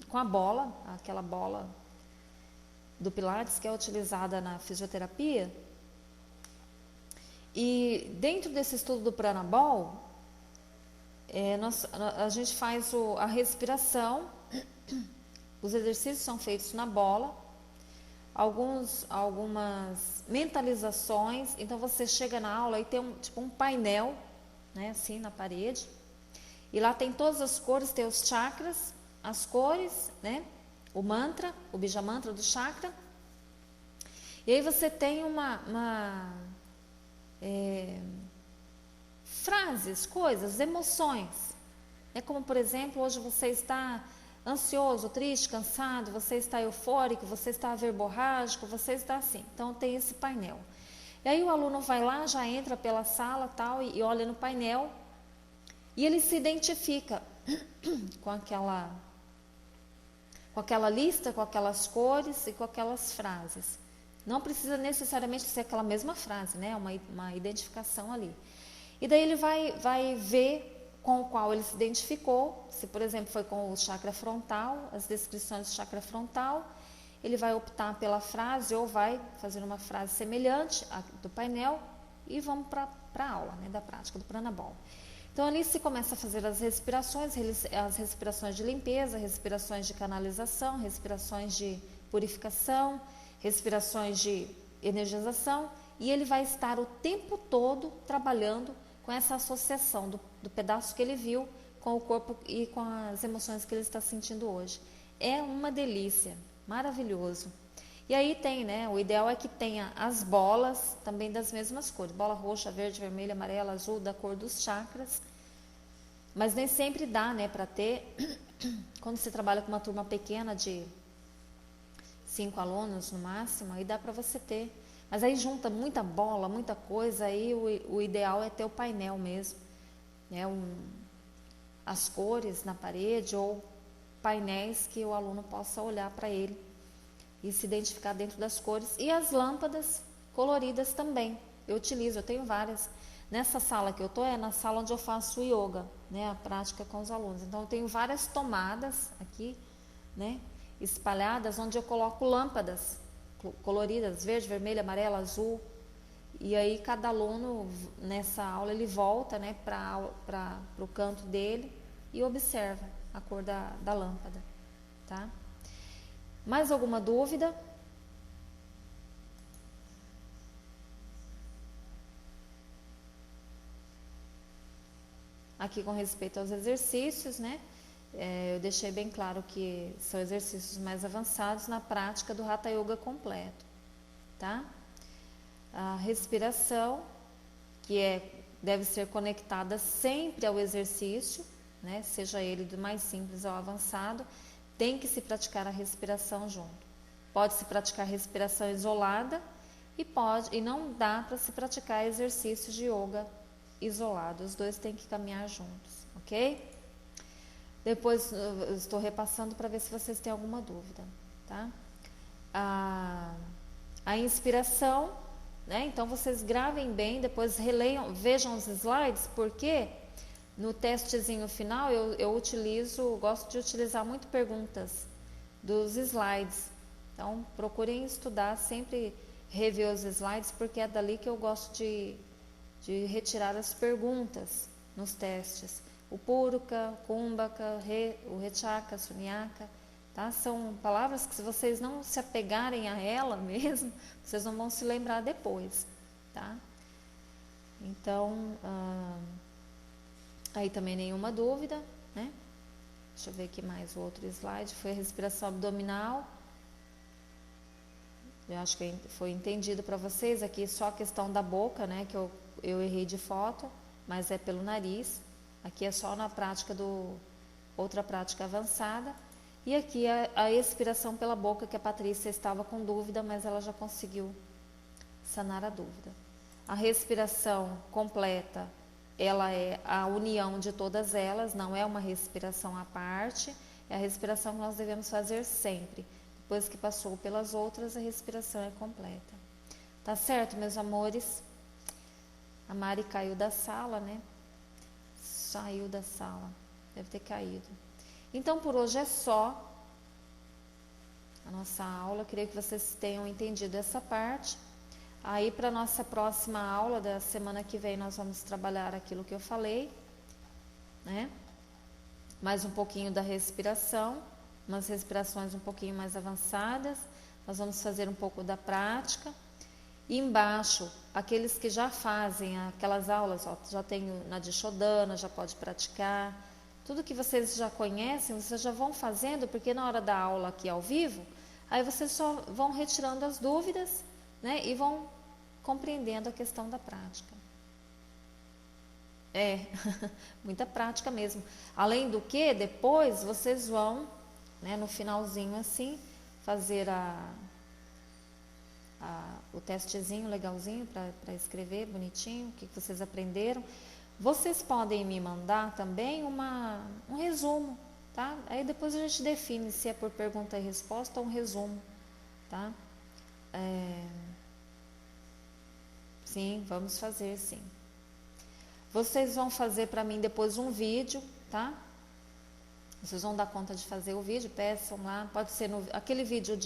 Speaker 1: com a bola, aquela bola do Pilates que é utilizada na fisioterapia. E dentro desse estudo do Pranabol, a gente faz a respiração, os exercícios são feitos na bola, algumas mentalizações. Então você chega na aula e tem um painel, né, assim na parede, e lá tem todas as cores, tem os chakras, as cores, né, o mantra, o bija mantra do chakra, e aí você tem frases, coisas, emoções. É como, por exemplo, hoje você está ansioso, triste, cansado, você está eufórico, você está verborrágico, você está assim. Então tem esse painel. E aí o aluno vai lá, já entra pela sala tal, e olha no painel, e ele se identifica com aquela lista, com aquelas cores e com aquelas frases. Não precisa necessariamente ser aquela mesma frase, né? Uma identificação ali. E daí ele vai ver com o qual ele se identificou, se por exemplo foi com o chakra frontal, as descrições do chakra frontal, ele vai optar pela frase ou vai fazer uma frase semelhante à do painel e vamos para a aula, né, da prática do Pranabom. Então, ali se começa a fazer as respirações de limpeza, respirações de canalização, respirações de purificação, respirações de energização, e ele vai estar o tempo todo trabalhando com essa associação do pedaço que ele viu com o corpo e com as emoções que ele está sentindo hoje. É uma delícia, maravilhoso. E aí tem, né, o ideal é que tenha as bolas também das mesmas cores, bola roxa, verde, vermelha, amarela, azul, da cor dos chakras, mas nem sempre dá, né, para ter, quando você trabalha com uma turma pequena de 5 alunos no máximo, aí dá para você ter, mas aí junta muita bola, muita coisa, aí o ideal é ter o painel mesmo, né, as cores na parede ou painéis que o aluno possa olhar para ele e se identificar dentro das cores. E as lâmpadas coloridas também, eu utilizo, eu tenho várias. Nessa sala que eu estou é na sala onde eu faço yoga, né, a prática com os alunos. Então eu tenho várias tomadas aqui, né, espalhadas, onde eu coloco lâmpadas coloridas, verde, vermelho, amarelo, azul. E aí cada aluno nessa aula ele volta, né, para o canto dele e observa a cor da lâmpada, tá? Mais alguma dúvida? Aqui com respeito aos exercícios, né? Eu deixei bem claro que são exercícios mais avançados na prática do Hatha Yoga completo, tá? A respiração, que deve ser conectada sempre ao exercício, né? Seja ele do mais simples ao avançado, tem que se praticar a respiração junto. Pode-se praticar respiração isolada e não dá para se praticar exercícios de yoga isolado. Os dois têm que caminhar juntos, ok? Depois eu estou repassando para ver se vocês têm alguma dúvida, tá? A inspiração, né? Então vocês gravem bem, depois releiam, vejam os slides, porque no testezinho final eu gosto de utilizar muito perguntas dos slides. Então procurem estudar, sempre rever os slides, porque é dali que eu gosto de retirar as perguntas nos testes. O Puruka, Kumbhaka, o Rechaka, Sunyaka, tá? São palavras que, se vocês não se apegarem a ela mesmo, vocês não vão se lembrar depois, tá? Então, aí também nenhuma dúvida, né? Deixa eu ver aqui mais o outro slide. Foi a respiração abdominal. Eu acho que foi entendido para vocês. Aqui só a questão da boca, né? Que eu errei de foto, mas é pelo nariz. Aqui é só na prática outra prática avançada. E aqui a expiração pela boca, que a Patrícia estava com dúvida, mas ela já conseguiu sanar a dúvida. A respiração completa, ela é a união de todas elas, não é uma respiração à parte, é a respiração que nós devemos fazer sempre. Depois que passou pelas outras, a respiração é completa. Tá certo, meus amores? A Mari caiu da sala, né? Saiu da sala, deve ter caído. Então, por hoje é só a nossa aula. Eu queria que vocês tenham entendido essa parte. Aí, para a nossa próxima aula da semana que vem, nós vamos trabalhar aquilo que eu falei, né? Mais um pouquinho da respiração, umas respirações um pouquinho mais avançadas. Nós vamos fazer um pouco da prática. E embaixo, aqueles que já fazem aquelas aulas, ó, já tem na Dishodana, já pode praticar. Tudo que vocês já conhecem, vocês já vão fazendo, porque na hora da aula aqui ao vivo, aí vocês só vão retirando as dúvidas, né, e vão compreendendo a questão da prática. Muita prática mesmo. Além do que, depois vocês vão, né, no finalzinho assim, fazer o testezinho legalzinho para escrever bonitinho, o que vocês aprenderam. Vocês podem me mandar também um resumo, tá? Aí depois a gente define se é por pergunta e resposta ou um resumo, tá? Sim, vamos fazer, sim. Vocês vão fazer para mim depois um vídeo, tá? Vocês vão dar conta de fazer o vídeo, peçam lá, pode ser aquele vídeo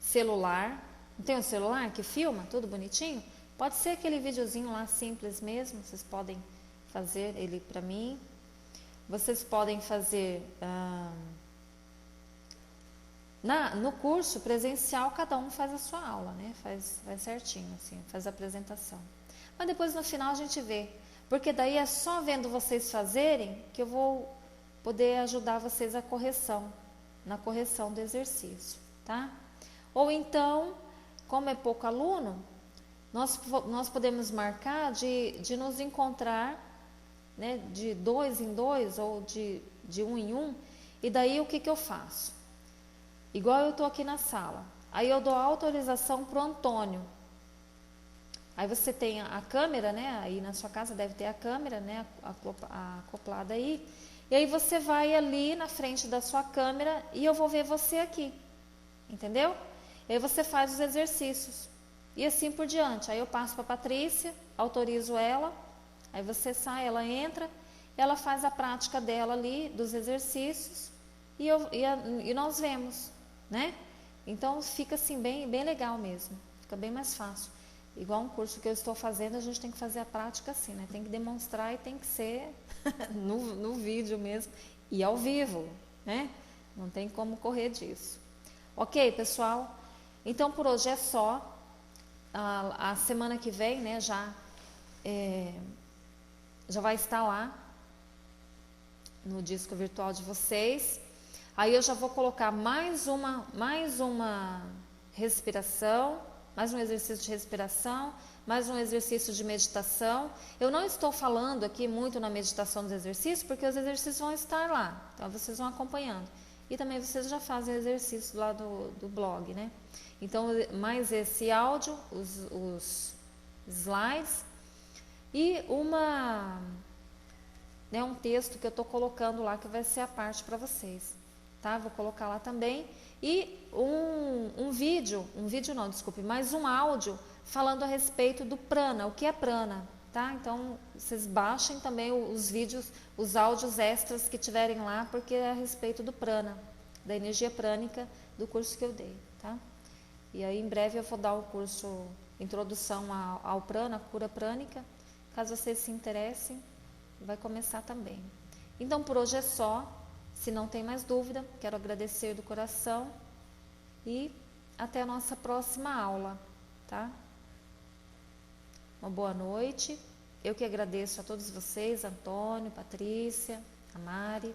Speaker 1: celular. Não tem um celular que filma tudo bonitinho? Pode ser aquele videozinho lá simples mesmo, vocês podem fazer ele para mim. Vocês podem fazer no curso presencial, cada um faz a sua aula, né? Faz certinho, assim, faz a apresentação. Mas depois no final a gente vê, porque daí é só vendo vocês fazerem que eu vou poder ajudar vocês na correção do exercício, tá? Ou então, como é pouco aluno, nós podemos marcar de nos encontrar, né, de 2 em 2 ou de 1 em 1, e daí o que eu faço? Igual eu estou aqui na sala, aí eu dou autorização para o Antônio. Aí você tem a câmera, né? Aí na sua casa deve ter a câmera, né? Acoplada aí. E aí você vai ali na frente da sua câmera e eu vou ver você aqui. Entendeu? E aí você faz os exercícios. E assim por diante. Aí eu passo para a Patrícia, autorizo ela. Aí você sai, ela entra, ela faz a prática dela ali, dos exercícios. E nós vemos, né? Então fica assim bem legal mesmo. Fica bem mais fácil. Igual um curso que eu estou fazendo, a gente tem que fazer a prática assim, né? Tem que demonstrar e tem que ser no vídeo mesmo e ao vivo, né? Não tem como correr disso. Ok, pessoal? Então, por hoje é só. A semana que vem, né, já vai estar lá no disco virtual de vocês. Aí eu já vou colocar mais uma respiração, mais um exercício de respiração, mais um exercício de meditação. Eu não estou falando aqui muito na meditação dos exercícios, porque os exercícios vão estar lá, então vocês vão acompanhando. E também vocês já fazem exercício lá do blog, né? Então, mais esse áudio, os slides e um texto que eu estou colocando lá, que vai ser a parte para vocês, tá? Vou colocar lá também. E um vídeo não, desculpe, mais um áudio falando a respeito do prana, o que é prana, tá? Então, vocês baixem também os vídeos, os áudios extras que tiverem lá, porque é a respeito do prana, da energia prânica do curso que eu dei, tá? E aí, em breve, eu vou dar o curso Introdução ao Prana, Cura Prânica. Caso vocês se interessem, vai começar também. Então, por hoje é só. Se não tem mais dúvida, quero agradecer do coração e até a nossa próxima aula, tá? Uma boa noite. Eu que agradeço a todos vocês, Antônio, Patrícia, a Mari.